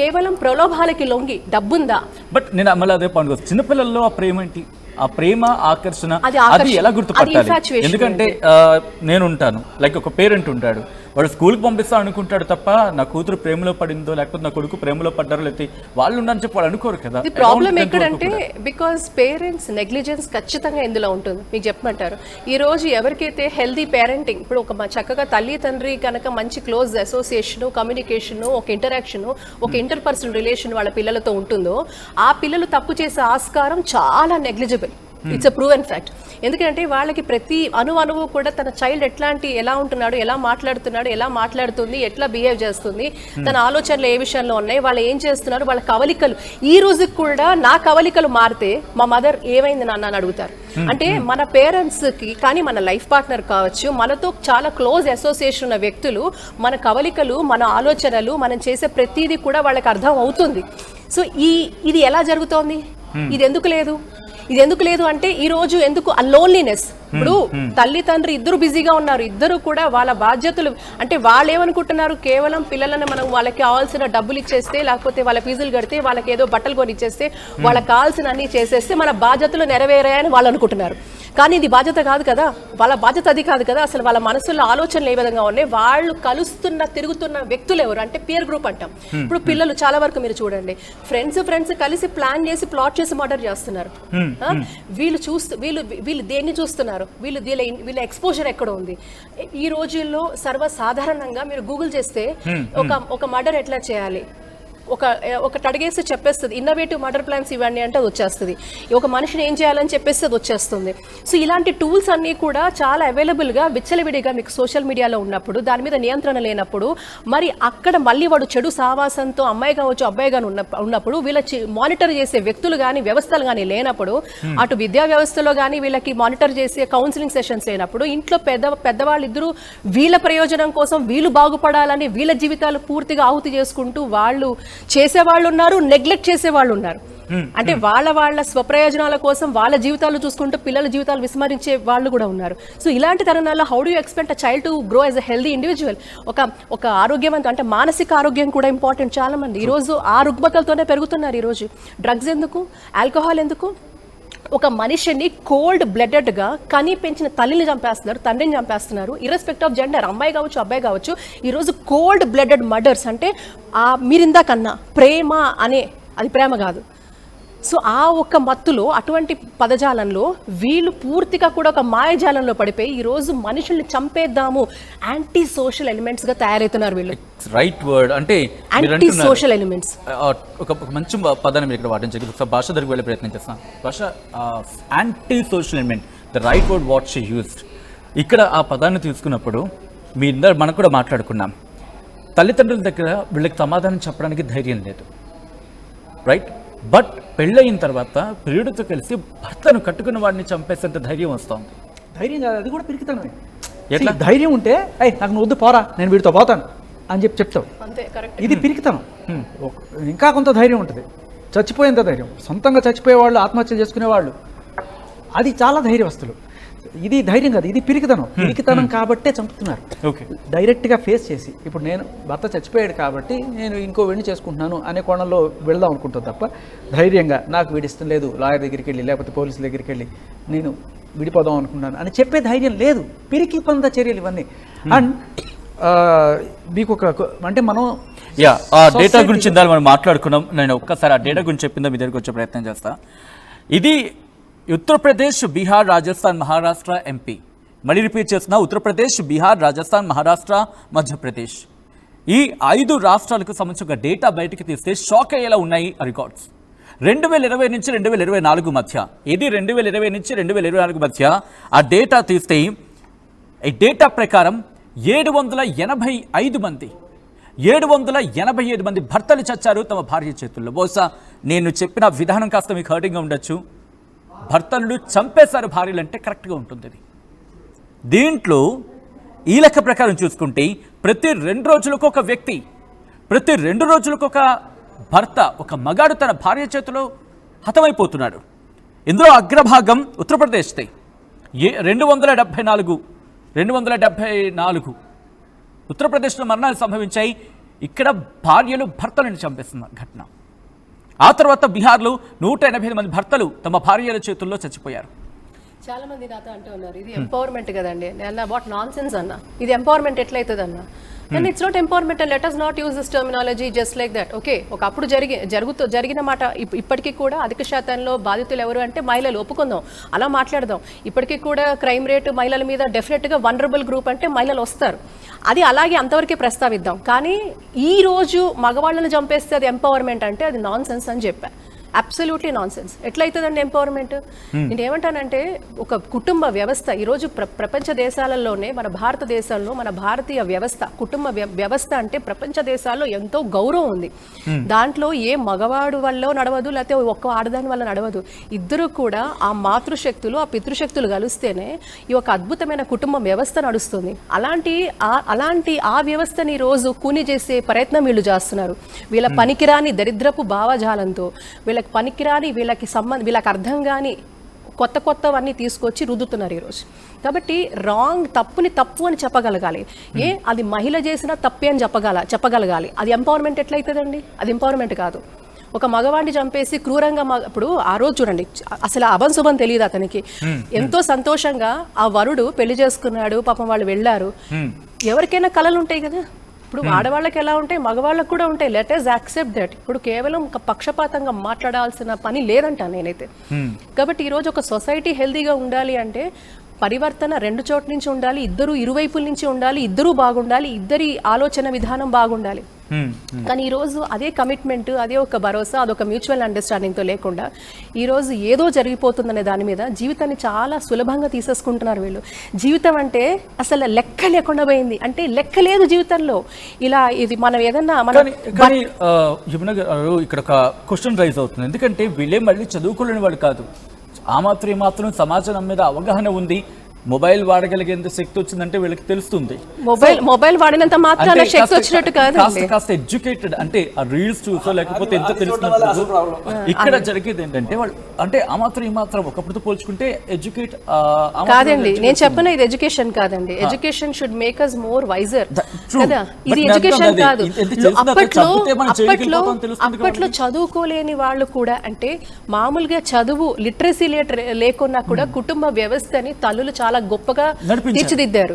కేవలం ప్రలోభాలకి లొంగి డబ్బుందా? బట్ నేను మళ్ళీ అదే పాయింట్, చిన్నపిల్లల్లో ఆ ప్రేమ ఏంటి? ఆ ప్రేమ ఆకర్షణ అది ఎలా గుర్తుపట్టాలి? ఎందుకంటే నేను ఉంటాను, లైక్ ఒక పేరెంట్ ఉంటాడు, వాడు స్కూల్కి పంపిస్తా అనుకుంటాడు తప్ప నా కూతురు ప్రేమలో పడిందో లేకపోతే నా కొడుకు ప్రేమలో పడ్డారో లేకపోతే వాళ్ళు ఉండని చెప్పి వాళ్ళు అనుకోరు కదా. ప్రాబ్లం ఎక్కడంటే బికాస్ పేరెంట్స్ నెగ్లిజెన్స్ ఖచ్చితంగా ఇందులో ఉంటుంది. మీకు చెప్పమంటారు, ఈ రోజు ఎవరికైతే హెల్దీ పేరెంటింగ్, ఇప్పుడు ఒక చక్కగా తల్లి తండ్రి కనుక మంచి క్లోజ్ అసోసియేషన్, కమ్యూనికేషన్, ఒక ఇంటరాక్షన్, ఒక ఇంటర్పర్సనల్ రిలేషన్ వాళ్ళ పిల్లలతో ఉంటుందో ఆ పిల్లలు తప్పు చేసే ఆస్కారం చాలా negligible. It's a proven fact. ఎందుకంటే వాళ్ళకి ప్రతి అణువు కూడా తన చైల్డ్ ఎలా ఉంటున్నాడు, ఎలా మాట్లాడుతున్నాడు, ఎలా మాట్లాడుతుంది, ఎట్లా బిహేవ్ చేస్తుంది, తన ఆలోచనలు ఏ విషయంలో ఉన్నాయి, వాళ్ళు ఏం చేస్తున్నారు, వాళ్ళ కవలికలు. ఈ రోజుకి కూడా నా కవలికలు మారితే మా మదర్ ఏమైంది నాన్న అని అడుగుతారు. అంటే మన పేరెంట్స్కి కానీ మన లైఫ్ పార్ట్నర్ కావచ్చు, మనతో చాలా క్లోజ్ అసోసియేషన్ ఉన్న వ్యక్తులు మన కవలికలు, మన ఆలోచనలు, మనం చేసే ప్రతిదీ కూడా వాళ్ళకి అర్థం అవుతుంది. సో ఇది ఎలా జరుగుతోంది? ఇది ఎందుకు లేదు అంటే ఈ రోజు ఎందుకు ఆ లోన్లీనెస్. ఇప్పుడు తల్లి తండ్రి ఇద్దరు బిజీగా ఉన్నారు, ఇద్దరు కూడా వాళ్ళ బాధ్యతలు అంటే వాళ్ళు ఏమనుకుంటున్నారు, కేవలం పిల్లలను మనం వాళ్ళకి కావాల్సిన డబ్బులు ఇచ్చేస్తే లేకపోతే వాళ్ళ ఫీజులు కడితే వాళ్ళకి ఏదో బట్టలు కొని ఇచ్చేస్తే వాళ్ళకి కావాల్సిన అన్ని చేసేస్తే మన బాధ్యతలు నెరవేరాయని వాళ్ళు అనుకుంటున్నారు. కానీ ఇది బాధ్యత కాదు కదా, వాళ్ళ బాధ్యత అది కాదు కదా. అసలు వాళ్ళ మనసులో ఆలోచనలు ఏ విధంగా ఉన్నాయి, వాళ్ళు తిరుగుతున్న వ్యక్తులు ఎవరు అంటే పియర్ గ్రూప్ అంటాం. ఇప్పుడు పిల్లలు చాలా వరకు మీరు చూడండి, ఫ్రెండ్స్ కలిసి ప్లాన్ చేసి ప్లాట్ చేసి మర్డర్ చేస్తున్నారు. వీళ్ళు దేన్ని చూస్తున్నారు, వీళ్ళ ఎక్స్పోజర్ ఎక్కడ ఉంది? ఈ రోజుల్లో సర్వసాధారణంగా మీరు గూగుల్ చేస్తే ఒక మర్డర్ ఎట్లా చేయాలి, ఒకటి అడిగేసి చెప్పేస్తుంది, ఇన్నోవేటివ్ మర్డర్ ప్లాన్స్ ఇవ్వండి అంటే అది వచ్చేస్తుంది, ఒక మనిషిని ఏం చేయాలని చెప్పేసి అది వచ్చేస్తుంది. సో ఇలాంటి టూల్స్ అన్నీ కూడా చాలా అవైలబుల్గా విచ్చలవిడిగా మీకు సోషల్ మీడియాలో ఉన్నప్పుడు, దాని మీద నియంత్రణ లేనప్పుడు, మరి అక్కడ మళ్ళీ వాడు చెడు సావాసంతో అమ్మాయి కావచ్చు అబ్బాయి కానీ ఉన్నప్పుడు వీళ్ళ మానిటర్ చేసే వ్యక్తులు కానీ వ్యవస్థలు కానీ లేనప్పుడు, అటు విద్యా వ్యవస్థలో కానీ వీళ్ళకి మానిటర్ చేసే కౌన్సిలింగ్ సెషన్స్ లేనప్పుడు, ఇంట్లో పెద్దవాళ్ళు ఇద్దరు వీళ్ళ ప్రయోజనం కోసం వీళ్ళు బాగుపడాలని వీళ్ళ జీవితాలు పూర్తిగా ఆహుతి చేసుకుంటూ వాళ్ళు చేసేవాళ్ళు ఉన్నారు, నెగ్లెక్ట్ చేసేవాళ్ళు ఉన్నారు. అంటే వాళ్ళ స్వప్రయోజనాల కోసం వాళ్ళ జీవితాలు చూసుకుంటూ పిల్లల జీవితాలు విస్మరించే వాళ్ళు కూడా ఉన్నారు. సో ఇలాంటి తరుణాల్లో how do you expect a child to grow as a healthy individual? ఒక ఆరోగ్యవంతం అంటే మానసిక ఆరోగ్యం కూడా ఇంపార్టెంట్. చాలా మంది ఈరోజు ఆ రుగ్మతలతోనే పెరుగుతున్నారు. ఈరోజు డ్రగ్స్ ఎందుకు, ఆల్కహాల్ ఎందుకు? ఒక మనిషిని కోల్డ్ బ్లడెడ్గా కని పెంచిన తల్లిని చంపేస్తున్నారు, తండ్రిని చంపేస్తున్నారు, ఇర్రెస్పెక్ట్ ఆఫ్ జెండర్, అమ్మాయి కావచ్చు అబ్బాయి కావచ్చు. ఈరోజు కోల్డ్ బ్లడెడ్ మర్డర్స్ అంటే మీరిందాకన్నా ప్రేమ అనే అది ప్రేమ కాదు. సో ఆ ఒక్క మత్తులో అటువంటి పదజాలంలో వీళ్ళు పూర్తిగా కూడా ఒక మాయజాలంలో పడిపోయి ఈరోజు మనుషుల్ని చంపేద్దాము యాంటీ సోషల్ ఎలిమెంట్స్గా తయారవుతున్నారు వీళ్ళు. రైట్ వర్డ్ అంటే యాంటీ సోషల్ ఎలిమెంట్స్. ఒక మంచి పదాన్ని మీరు ఇక్కడ వాటించగలి ఒకసారి భాష దగ్గరికి వెళ్ళే ప్రయత్నం చేస్తాం. భాష anti social element, the right word what she used. ఇక్కడ ఆ పదాన్ని తీసుకున్నప్పుడు మనం కూడా మాట్లాడుకున్నాం, తల్లిదండ్రుల దగ్గర వీళ్ళకి సమాధానం చెప్పడానికి ధైర్యం లేదు, రైట్? బట్ పెళ్ళయిన తర్వాత ప్రియుడితో కలిసి భర్తను కట్టుకున్న వాడిని చంపేసేంత ధైర్యం వస్తుంది. ధైర్యం కాదు, అది కూడా పిరికితనమే. ఎట్లా ధైర్యం ఉంటే నాకు నువ్వు వద్దు పోరా నేను వీడితో పోతాను అని చెప్తావు, ఇది పిరికితనం. ఇంకా కొంత ధైర్యం ఉంటుంది, చచ్చిపోయేంత ధైర్యం, సొంతంగా చచ్చిపోయేవాళ్ళు, ఆత్మహత్యలు చేసుకునేవాళ్ళు, అది చాలా ధైర్యవస్తులు. ఇది ధైర్యం కాదు, ఇది పిరికితనం. పిరికితనం కాబట్టే చంపుతున్నారు. ఓకే, డైరెక్ట్గా ఫేస్ చేసి ఇప్పుడు నేను భర్త చచ్చిపోయాడు కాబట్టి నేను ఇంకో వీడిని చేసుకుంటున్నాను అనే కోణంలో వెళ్దాం అనుకుంటాను తప్ప ధైర్యంగా నాకు వీడిష్టం లేదు లాయర్ దగ్గరికి వెళ్ళి లేకపోతే పోలీసుల దగ్గరికి వెళ్ళి నేను విడిపోదాం అనుకున్నాను అని చెప్పే ధైర్యం లేదు. పిరికి పంద చర్యలు ఇవన్నీ. అండ్ మీకు ఒక అంటే మనం ఆ డేటా గురించి మనం మాట్లాడుకున్నాం. నేను ఒక్కసారి ఆ డేటా గురించి చెప్పిందో మీ దగ్గరికి వచ్చే ప్రయత్నం చేస్తా. ఇది ఉత్తరప్రదేశ్, బీహార్, రాజస్థాన్, మహారాష్ట్ర, ఎంపీ. మళ్ళీ రిపీట్ చేస్తున్నా, ఉత్తరప్రదేశ్, బీహార్, రాజస్థాన్, మహారాష్ట్ర, మధ్యప్రదేశ్. ఈ 5 రాష్ట్రాలకు సంబంధించిన డేటా బయటకు తీస్తే షాక్ అయ్యేలా ఉన్నాయి రికార్డ్స్. 2020 నుంచి 2024 మధ్య, ఇది 2020 నుంచి 2024 మధ్య ఆ డేటా తీస్తే ఈ డేటా ప్రకారం 785 మంది భర్తలు చచ్చారు తమ భార్య చేతుల్లో. బహుశా నేను చెప్పిన విధానం కాస్త మీకు హర్టింగ్గా ఉండొచ్చు. భర్తలు చంపేశారు భార్యలు అంటే కరెక్ట్గా ఉంటుంది. ఇది దీంట్లో ఈ లెక్క ప్రకారం చూసుకుంటే ప్రతి 2 రోజులకు ఒక వ్యక్తి, ప్రతి 2 రోజులకు ఒక భర్త, ఒక మగాడు తన భార్య చేతిలో హతమైపోతున్నాడు. ఇందులో అగ్రభాగం ఉత్తరప్రదేశ్దే. 274 ఉత్తరప్రదేశ్లో మరణాలు సంభవించాయి. ఇక్కడ భార్యలు భర్తలను చంపేస్తున్న ఘటన. ఆ తర్వాత బీహార్లో 185 మంది భర్తలు తమ భార్యల చేతుల్లో చచ్చిపోయారు. చాలా మంది నాతో అంటూ ఉన్నారు ఇది ఎంపవర్మెంట్ కదండి. నేను వాట్ నాన్ సెన్స్ అన్న, ఇది ఎంపవర్మెంట్ ఎట్లయితుంది అన్న? And it's not empowerment. And let us not use this terminology just like that. Okay, ఒకప్పుడు జరిగిన మాట ఇప్పటికీ కూడా అధిక శాతంలో బాధితులు ఎవరు అంటే మహిళలు, ఒప్పుకుందాం, అలా మాట్లాడదాం. ఇప్పటికీ కూడా క్రైమ్ రేటు మహిళల మీద డెఫినెట్గా వనరబుల్ గ్రూప్ అంటే మహిళలు వస్తారు, అది అలాగే అంతవరకే ప్రస్తావిద్దాం. కానీ ఈ రోజు మగవాళ్ళని చంపేస్తే అది ఎంపవర్మెంట్ అంటే అది నాన్ సెన్స్ అని చెప్పా. Absolutely nonsense. ఎట్లయితుందండి ఎంపవర్మెంట్? నేను ఏమంటానంటే ఒక కుటుంబ వ్యవస్థ ఈరోజు ప్రపంచ దేశాలలోనే మన భారతదేశంలో మన భారతీయ వ్యవస్థ, కుటుంబ వ్యవస్థ అంటే ప్రపంచ దేశాల్లో ఎంతో గౌరవం ఉంది. దాంట్లో ఏ మగవాడు వల్ల నడవదు, లేకపోతే ఒక్క ఆడదాని వల్ల నడవదు. ఇద్దరు కూడా ఆ మాతృశక్తులు ఆ పితృశక్తులు కలిస్తేనే ఈ ఒక అద్భుతమైన కుటుంబ వ్యవస్థ నడుస్తుంది. అలాంటి ఆ వ్యవస్థని ఈరోజు కూని చేసే ప్రయత్నం వీళ్ళు చేస్తున్నారు. వీళ్ళ పనికిరాని దరిద్రపు భావజాలంతో, వీళ్ళకి పనికిరాని, వీళ్ళకి అర్థం కాని కొత్తవన్నీ తీసుకొచ్చి రుద్దుతున్నారు ఈరోజు. కాబట్టి తప్పుని తప్పు అని చెప్పగలగాలి. అది మహిళ చేసినా తప్పే అని చెప్పగలగాలి. అది ఎంపవర్మెంట్ ఎట్లయితుందండి? అది ఎంపవర్మెంట్ కాదు. ఒక మగవాడిని చంపేసి క్రూరంగా ఇప్పుడు ఆ రోజు చూడండి, అసలు అభం శుభం తెలియదు అతనికి. ఎంతో సంతోషంగా ఆ వరుడు పెళ్లి చేసుకున్నాడు, పాపం వాళ్ళు వెళ్ళారు. ఎవరికైనా కళలు ఉంటాయి కదా, ఇప్పుడు ఆడవాళ్ళకి ఎలా ఉంటాయి, మగవాళ్ళకి కూడా ఉంటాయి. Let us accept that. ఇప్పుడు కేవలం పక్షపాతంగా మాట్లాడాల్సిన పని లేదంట నేనైతే. కాబట్టి ఈరోజు ఒక సొసైటీ హెల్దీగా ఉండాలి అంటే పరివర్తన 2 చోట్ల నుంచి ఉండాలి, ఇరువైపుల నుంచి ఉండాలి, ఇద్దరూ బాగుండాలి, ఇద్దరి ఆలోచన విధానం బాగుండాలి. కానీ ఈరోజు అదే కమిట్మెంట్, అదే ఒక భరోసా, అదొక మ్యూచువల్ అండర్స్టాండింగ్తో లేకుండా ఈరోజు ఏదో జరిగిపోతుందనే దాని మీద జీవితాన్ని చాలా సులభంగా తీసేసుకుంటున్నారు వీళ్ళు. జీవితం అంటే అసలు లెక్క లేకుండా పోయింది, అంటే లెక్క లేదు జీవితంలో. ఇలా ఇది మనం ఏదన్నా కానీ యమున గారు ఇక్కడ ఒక క్వశ్చన్ రైజ్ అవుతుంది. ఎందుకంటే వీళ్ళే మళ్ళీ చదువుకోలేని వాళ్ళు కాదు, ఆ మాత్రం సమాజం మీద అవగాహన ఉంది, మొబైల్ వాడగలిగేంత శక్తి వచ్చిందంటే వీళ్ళకి తెలుస్తుంది. మొబైల్ వాడినంత మాత్రాన శక్తి వచ్చినట్టు కాదు, కాస్త ఎడ్యుకేటెడ్ అంటే ఆ రీల్స్ చూసో లేకపోతే ఎంత తెలుస్తున్నట్టు. ఇక్కడ జరిగేది ఏంటంటే వాళ్ళు అంటే ఆ మాత్రం ఒకప్పుడు పోల్చుకుంటే ఎడ్యుకేట్ కాదండి. నేను చెప్పిన ఇది ఎడ్యుకేషన్ కాదండి. Education should make us more wiser కదా, ఇది ఎడ్యుకేషన్ కాదు. అప్పట్లో చదువుకోలేని వాళ్ళు కూడా, అంటే మామూలుగా చదువు లిటరసీ లేకున్నా కూడా కుటుంబ వ్యవస్థని తల్లులు చాలా గొప్పగా తీర్చిదిద్దారు.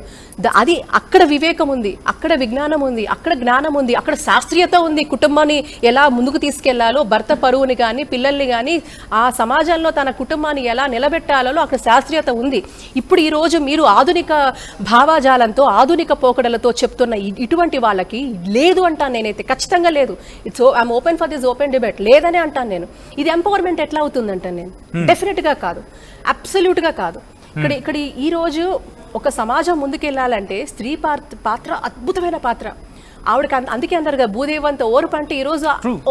అది అక్కడ వివేకం ఉంది, అక్కడ విజ్ఞానం ఉంది, అక్కడ జ్ఞానం ఉంది, అక్కడ శాస్త్రీయత ఉంది. కుటుంబాన్ని ఎలా ముందుకు తీసుకెళ్లాలో, భర్త పరువుని కానీ పిల్లల్ని కానీ ఆ సమాజంలో తన కుటుంబాన్ని ఎలా నిలబెట్టాలో అక్కడ శాస్త్రీయత ఉంది. ఇప్పుడు ఈ రోజు మీరు ఆధునిక భావాజాలంతో, ఆధునిక పోకడలతో చెప్తున్న ఇటువంటి వాళ్ళకి లేదు అంటాను నేనైతే, ఖచ్చితంగా లేదు. It's I'm open for this open debate, లేదనే అంటాను నేను. ఇది ఎంపవర్మెంట్ ఎట్లా అవుతుందంటాను నేను, డెఫినెట్ గా కాదు, అబ్సల్యూట్ గా కాదు. ఇక్కడ ఈ రోజు ఒక సమాజం ముందుకెళ్లాలంటే స్త్రీ పాత్ర అద్భుతమైన పాత్ర. ఆవిడకి అందుకే అంటారు కదా, భూదేవంత ఓర్పు అంటే ఈ రోజు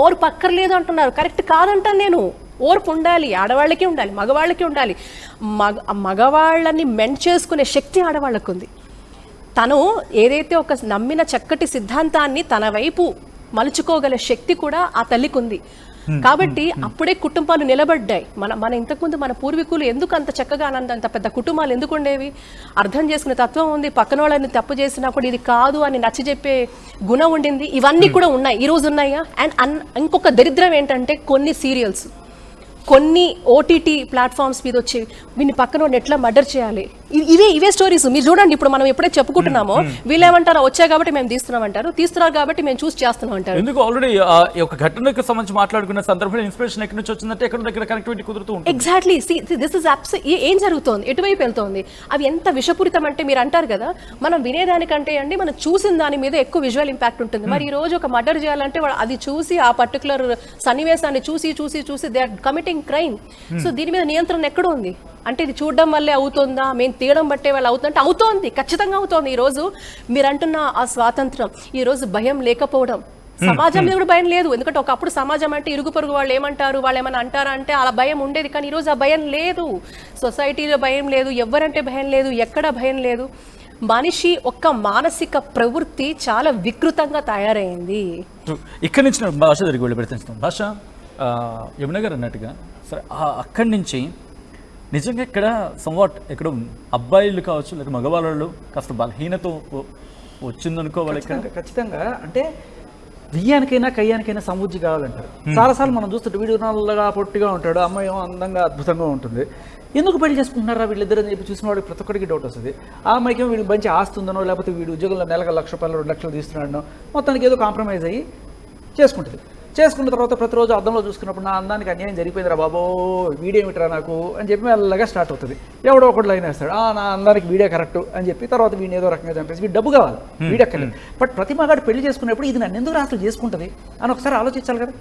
ఓర్పు అక్కర్లేదు అంటున్నారు. కరెక్ట్ కాదంటాను నేను. ఓర్పు ఉండాలి, ఆడవాళ్ళకి ఉండాలి, మగవాళ్ళకి ఉండాలి. మగవాళ్ళని మెంట్ చేసుకునే శక్తి ఆడవాళ్ళకు ఉంది. తను ఏదైతే ఒక నమ్మిన చక్కటి సిద్ధాంతాన్ని తన వైపు మలుచుకోగల శక్తి కూడా ఆ తల్లికి ఉంది. కాబట్టి అప్పుడే కుటుంబాలు నిలబడ్డాయి. మన ఇంతకుముందు మన పూర్వీకులు ఎందుకు అంత చక్కగా అంత పెద్ద కుటుంబాలు ఎందుకు ఉండేవి? అర్థం చేసుకునే తత్వం ఉంది, పక్కన వాళ్ళని తప్పు చేసినా కూడా ఇది కాదు అని నచ్చ చెప్పే గుణం ఉండింది. ఇవన్నీ కూడా ఉన్నాయి, ఈ రోజు ఉన్నాయా? అండ్ ఇంకొక దరిద్రం ఏంటంటే కొన్ని సీరియల్స్, కొన్ని ఓటీటీ ప్లాట్ఫామ్స్ మీద వచ్చి వీళ్ళని పక్కన ఎట్లా మర్డర్ చేయాలి, ఇవే స్టోరీస్ మీరు చూడండి. ఇప్పుడు మనం ఎప్పుడైతే చెప్పుకుంటున్నామో వీళ్ళేమంటారో వచ్చాయి కాబట్టి మేము తీస్తున్నారు కాబట్టి మేము చూసి చేస్తున్నాం అంటారు. ఎందుకు ఆల్రెడీ ఒక ఘటనకు సంబంధించి మాట్లాడుకున్న సందర్భంలో ఇన్స్పిరేషన్ ఎక్కడి నుంచి వచ్చిందంటే ఎక్కడ కనెక్టివిటీ కుదురుతూ ఉంటుంది. ఎగ్జాక్ట్లీ. దిస్ ఇస్ ఏం జరుగుతోంది, ఎటువైపు వెళ్తోంది, అవి ఎంత విషపూరితం అంటే మీరు అంటారు కదా, మనం వినేదానికంటే అండి మనం చూసిన దాని మీద ఎక్కువ విజువల్ ఇంపాక్ట్ ఉంటుంది. మరి ఈ రోజు ఒక మర్డర్ చేయాలంటే అది చూసి ఆ పర్టికులర్ సన్నివేశాన్ని చూసి they are committing crime. So దీని మీద నియంత్రణ ఎక్కడ ఉంది అంటే ఇది చూడడం వల్లే అవుతుందా, మేము తీయడం బట్టే వాళ్ళు అవుతుందంటే అవుతోంది, ఖచ్చితంగా అవుతోంది. ఈ రోజు మీరు అంటున్న ఆ స్వాతంత్రం, ఈ రోజు భయం లేకపోవడం, సమాజం మీద కూడా భయం లేదు. ఎందుకంటే ఒకప్పుడు సమాజం అంటే ఇరుగు పొరుగు వాళ్ళు ఏమంటారు, వాళ్ళు ఏమైనా అంటారా అంటే అలా భయం ఉండేది. కానీ ఈరోజు ఆ భయం లేదు, సొసైటీలో భయం లేదు, ఎవరంటే భయం లేదు, ఎక్కడ భయం లేదు. మనిషి ఒక్క మానసిక ప్రవృత్తి చాలా వికృతంగా తయారైంది. ఇక్కడి నుంచి భాష జరిగి వెళ్ళి పెడుతున్నాం. భాష యమున గారు అన్నట్టుగా సరే, అక్కడి నుంచి నిజంగా ఇక్కడ సంవాట్ ఇక్కడ అబ్బాయిలు కావచ్చు లేక మగవాళ్ళు కాస్త బలహీనత వచ్చిందనుకోవాలి. ఖచ్చితంగా అంటే బియ్యానికైనా కయ్యానికైనా సమృద్ధి కావాలంటారు. చాలాసార్లు మనం చూస్తుంటే వీడు నల్లగా పొట్టిగా ఉంటాడు, అమ్మాయి అందంగా అద్భుతంగా ఉంటుంది, ఎందుకు పెళ్లి చేసుకుంటున్నారా వీళ్ళిద్దరు అని చెప్పి చూసిన వాడికి ప్రతి ఒక్కరికి డౌట్ వస్తుంది. ఆ అమ్మాయికి వీడికి మంచి ఆస్తుందనో లేకపోతే వీడు ఉద్యోగంలో నెలకు 1,00,000 రూపాయలు 2 లక్షలు తీస్తున్నాడనో మొత్తానికి ఏదో కాంప్రమైజ్ అయ్యి చేసుకుంటుంది. చేసుకున్న తర్వాత ప్రతిరోజు అద్దంలో చూసుకున్నప్పుడు నా అందానికి అన్యాయం జరిగిపోయిందిరా బాబో, వీడేమిట్రా నాకు అని చెప్పి మెల్లగా స్టార్ట్ అవుతుంది. ఎవడో ఒకటి లైన్ వేస్తాడు, నా అందానికి వీడే కరెక్ట్ అని చెప్పి తర్వాత వీడిని ఏదో రకంగా చంపేసి వీడు డబ్బు కావాలి, వీడక్కర్లేదు. బట్ ప్రతి మగాడు పెళ్లి చేసుకున్నప్పుడు ఇది నన్ను ఎందుకు అసలు చేసుకుంటుంది అని ఒకసారి ఆలోచించాలి కదా.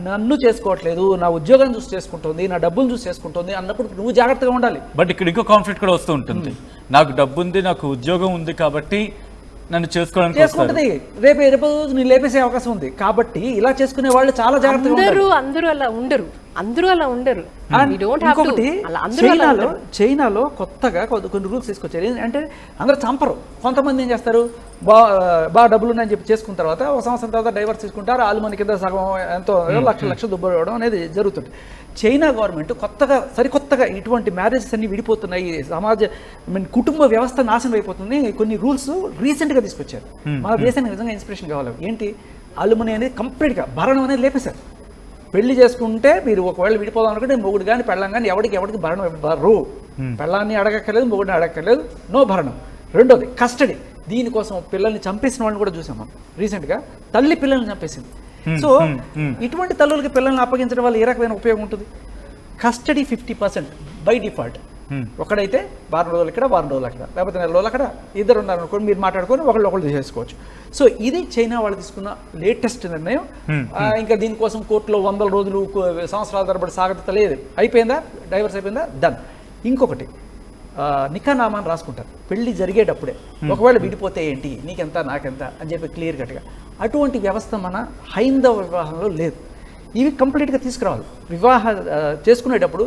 నన్ను చేసుకోవట్లేదు, నా ఉద్యోగాన్ని చూసి చేసుకుంటుంది, నా డబ్బులు చూసి చేసుకుంటుంది అన్నప్పుడు నువ్వు జాగ్రత్తగా ఉండాలి. బట్ ఇక్కడ ఇంకో కాన్ఫ్లిక్ట్ కూడా వస్తూ ఉంటుంది. నాకు డబ్బు ఉంది, నాకు ఉద్యోగం ఉంది కాబట్టి నన్ను చేసుకుంటుంది, రేపు నేను లేపేసే అవకాశం ఉంది కాబట్టి ఇలా చేసుకునే వాళ్ళు చాలా జాగ్రత్తగా ఉంటారు. అందరూ అలా ఉండరు. ఇంకొకటి చైనాలో కొత్తగా కొన్ని రూల్స్ తీసుకొచ్చారు. అంటే అందరూ చంపరు, కొంతమంది ఏం చేస్తారు, బాగా డబ్బులు ఉన్నాయని చెప్పి చేసుకున్న తర్వాత ఒక సంవత్సరం తర్వాత డైవర్స్ తీసుకుంటారు, ఆలుమని కింద సగం ఎంతో లక్ష దుబ్బడం అనేది జరుగుతుంది. చైనా గవర్నమెంట్ సరికొత్తగా ఇటువంటి మ్యారేజెస్ అన్ని విడిపోతున్నాయి, కుటుంబ వ్యవస్థ నాశనం అయిపోతుంది, కొన్ని రూల్స్ రీసెంట్గా తీసుకొచ్చారు. మన దేశానికి నిజంగా ఇన్స్పిరేషన్ కావాలి. ఏంటి, అలుమని అనేది కంప్లీట్గా భరణం అనేది లేపేశారు. పెళ్లి చేసుకుంటే మీరు ఒకవేళ విడిపోదాం అనుకుంటే మొగుడు కానీ పెళ్ళం కానీ ఎవరికి భరణం ఇవ్వరు. పెళ్ళాన్ని అడగక్కర్లేదు, మొగుడిని అడగక్కర్లేదు, నో భరణం. రెండోది కస్టడీ. దీనికోసం పిల్లల్ని చంపేసిన వాళ్ళని కూడా చూసాం మనం రీసెంట్గా. తల్లి పిల్లల్ని చంపేసింది. సో ఇటువంటి తల్లులకి పిల్లల్ని అప్పగించడం వల్ల ఏ రకమైన ఉపయోగం ఉంటుంది? Custody 50% by default. ఒకడైతే వారం రోజులు ఇక్కడ, వారం రోజులు అక్కడ, లేకపోతే నెల రోజులు అక్కడ, ఇద్దరు ఉన్నారు అనుకోండి, మీరు మాట్లాడుకొని ఒకళ్ళు చేసుకోవచ్చు. సో ఇది చైనా వాళ్ళు తీసుకున్న లేటెస్ట్ నిర్ణయం. ఇంకా దీనికోసం కోర్టులో 100 రోజులు సంవత్సరాల తరబడి సాగత లేదు. అయిపోయిందా, డైవర్స్ అయిపోయిందా, డన్. ఇంకొకటి నికా నామాన్ని రాసుకుంటారు పెళ్లి జరిగేటప్పుడే. ఒకవేళ విడిపోతే ఏంటి, నీకెంత నాకెంత అని చెప్పి క్లియర్ కట్గా. అటువంటి వ్యవస్థ మన హైందవ వివాహంలో లేదు. ఇవి కంప్లీట్గా తీసుకురావాలి. చేసుకునేటప్పుడు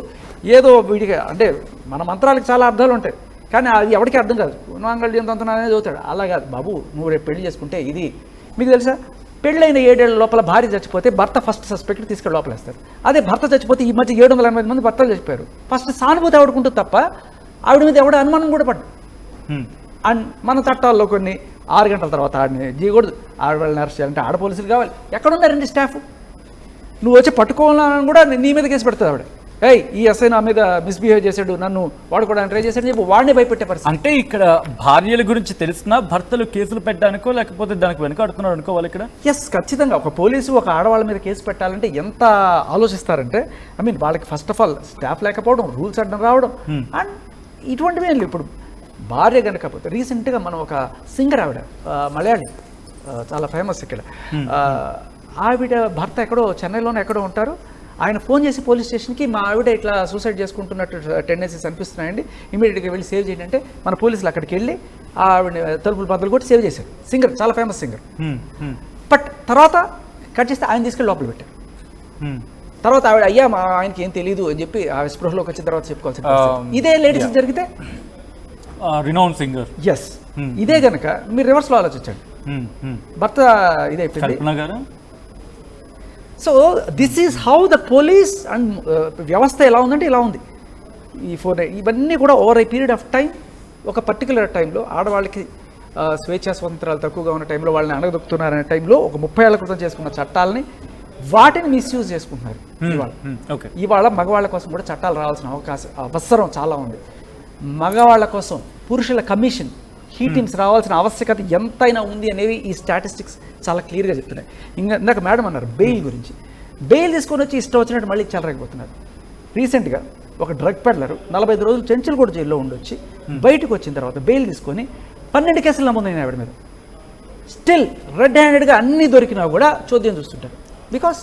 ఏదో వీడిగా అంటే మన మంత్రాలకు చాలా అర్థాలు ఉంటాయి, కానీ అది ఎవరికి అర్థం కాదు. నాంగళ్యం తంత్రం అనేది చదువుతాడు. అలా కాదు బాబు, నువ్వు రేపు పెళ్లి చేసుకుంటే ఇది. మీకు తెలుసా, పెళ్ళైన 7 ఏళ్ల లోపల భార్య చచ్చిపోతే భర్త ఫస్ట్ సస్పెక్ట్ తీసుకెళ్ళి లోపలేస్తారు. అదే భర్త చచ్చిపోతే ఈ మధ్య 780 మంది భర్తలు చచ్చిపోయారు. ఫస్ట్ సానుభూతి ఆవిడకుంటుంది తప్ప ఆవిడ మీద ఎవడ అనుమానం కూడా పడ్డు. అండ్ మన చట్టాల్లో కొన్ని 6 గంటల తర్వాత ఆడిని చేయకూడదు, ఆడవాళ్ళని అరెస్ట్ చేయాలంటే ఆడ పోలీసులు కావాలి. ఎక్కడున్నారండి స్టాఫ్? నువ్వు వచ్చి పట్టుకోవాలని కూడా నీ మీద కేసు పెడుతుంది ఆవిడ. ఈ ఎస్ఐ నా మీద మిస్బిహేవ్ చేశాడు, నన్ను వాడుకోవడానికి ట్రై చేశాడు చెప్పి వాడిని భయపెట్టే పరిస్థితి. అంటే ఇక్కడ భార్యల గురించి తెలిసినా భర్తలు కేసులు పెట్టడానికో లేకపోతే దానికి వెనకాడుతున్నారు అనుకోవాలి ఇక్కడ. ఎస్, ఖచ్చితంగా ఒక పోలీసు ఒక ఆడవాళ్ళ మీద కేసు పెట్టాలంటే ఎంత ఆలోచిస్తారంటే, వాళ్ళకి ఫస్ట్ ఆఫ్ ఆల్ స్టాఫ్ లేకపోవడం, రూల్స్ అడ్డం రావడం, అండ్ ఇటువంటివి. ఇప్పుడు భార్య కనుకపోతే రీసెంట్గా మనం ఒక సింగర్ ఆవిడ మలయాళీ చాలా ఫేమస్ ఇక్కడ, ఆవిడ భర్త ఎక్కడో చెన్నైలోనే ఎక్కడో ఉంటారు. ఆయన ఫోన్ చేసి పోలీస్ స్టేషన్కి మా ఆవిడ ఇట్లా సూసైడ్ చేసుకుంటున్నట్టు టెండెన్సీస్ అనిపిస్తున్నాయండి, ఇమీడియట్గా వెళ్ళి సేవ్ చేయండి అంటే మన పోలీసులు అక్కడికి వెళ్ళి ఆవిడ తలుపులు బద్దలు కొట్టి సేవ్ చేశారు. సింగర్, చాలా ఫేమస్ సింగర్. బట్ తర్వాత కట్ చేస్తే ఆయన తీసుకెళ్ళి లోపల పెట్టారు. తర్వాత ఆవిడ ఆయనకి ఏం తెలియదు అని చెప్పి ఆ స్పృహలోకి వచ్చిన తర్వాత చెప్పుకోవాల్సింది. ఇదే లేడీస్ జరిగితే రినౌన్ సింగర్. ఎస్, ఇదే కనుక మీరు రివర్స్లో ఆలోచించండి. భర్త ఇదైపోయింది. So this is how the police and వ్యవస్థ ఎలా ఉందంటే ఇలా ఉంది. ఇవన్నీ కూడా over a period of time, ఒక పర్టికులర్ టైంలో ఆడవాళ్ళకి స్వేచ్ఛా స్వతంత్రాలు తక్కువగా ఉన్న టైంలో వాళ్ళని అణగదొక్కుతున్నారనే టైంలో ఒక 30 ఏళ్ల క్రితం చేసుకున్న చట్టాలని వాటిని మిస్యూజ్ చేసుకుంటున్నారు. ఇవాళ మగవాళ్ళ కోసం కూడా చట్టాలు రావాల్సిన అవసరం చాలా ఉంది. మగవాళ్ళ కోసం పురుషుల కమిషన్, హీటింగ్స్ రావాల్సిన ఆవశ్యకత ఎంతైనా ఉంది అనేవి ఈ స్టాటిస్టిక్స్ చాలా క్లియర్గా చెప్తున్నాయి. ఇందాక మేడం అన్నారు బెయిల్ గురించి. బెయిల్ తీసుకొని వచ్చి ఇష్టం వచ్చినట్టు మళ్ళీ చెలరేకపోతున్నారు. రీసెంట్గా ఒక డ్రగ్ పెడ్లరు 45 రోజులు చెంచులగూడ జైల్లో ఉండొచ్చి బయటకు వచ్చిన తర్వాత బెయిల్ తీసుకొని 12 కేసులు నమోదైన ఆవిడ మీద. స్టిల్ రెడ్ హ్యాండెడ్గా అన్నీ దొరికినా కూడా చోద్యం చూస్తుంటారు. Because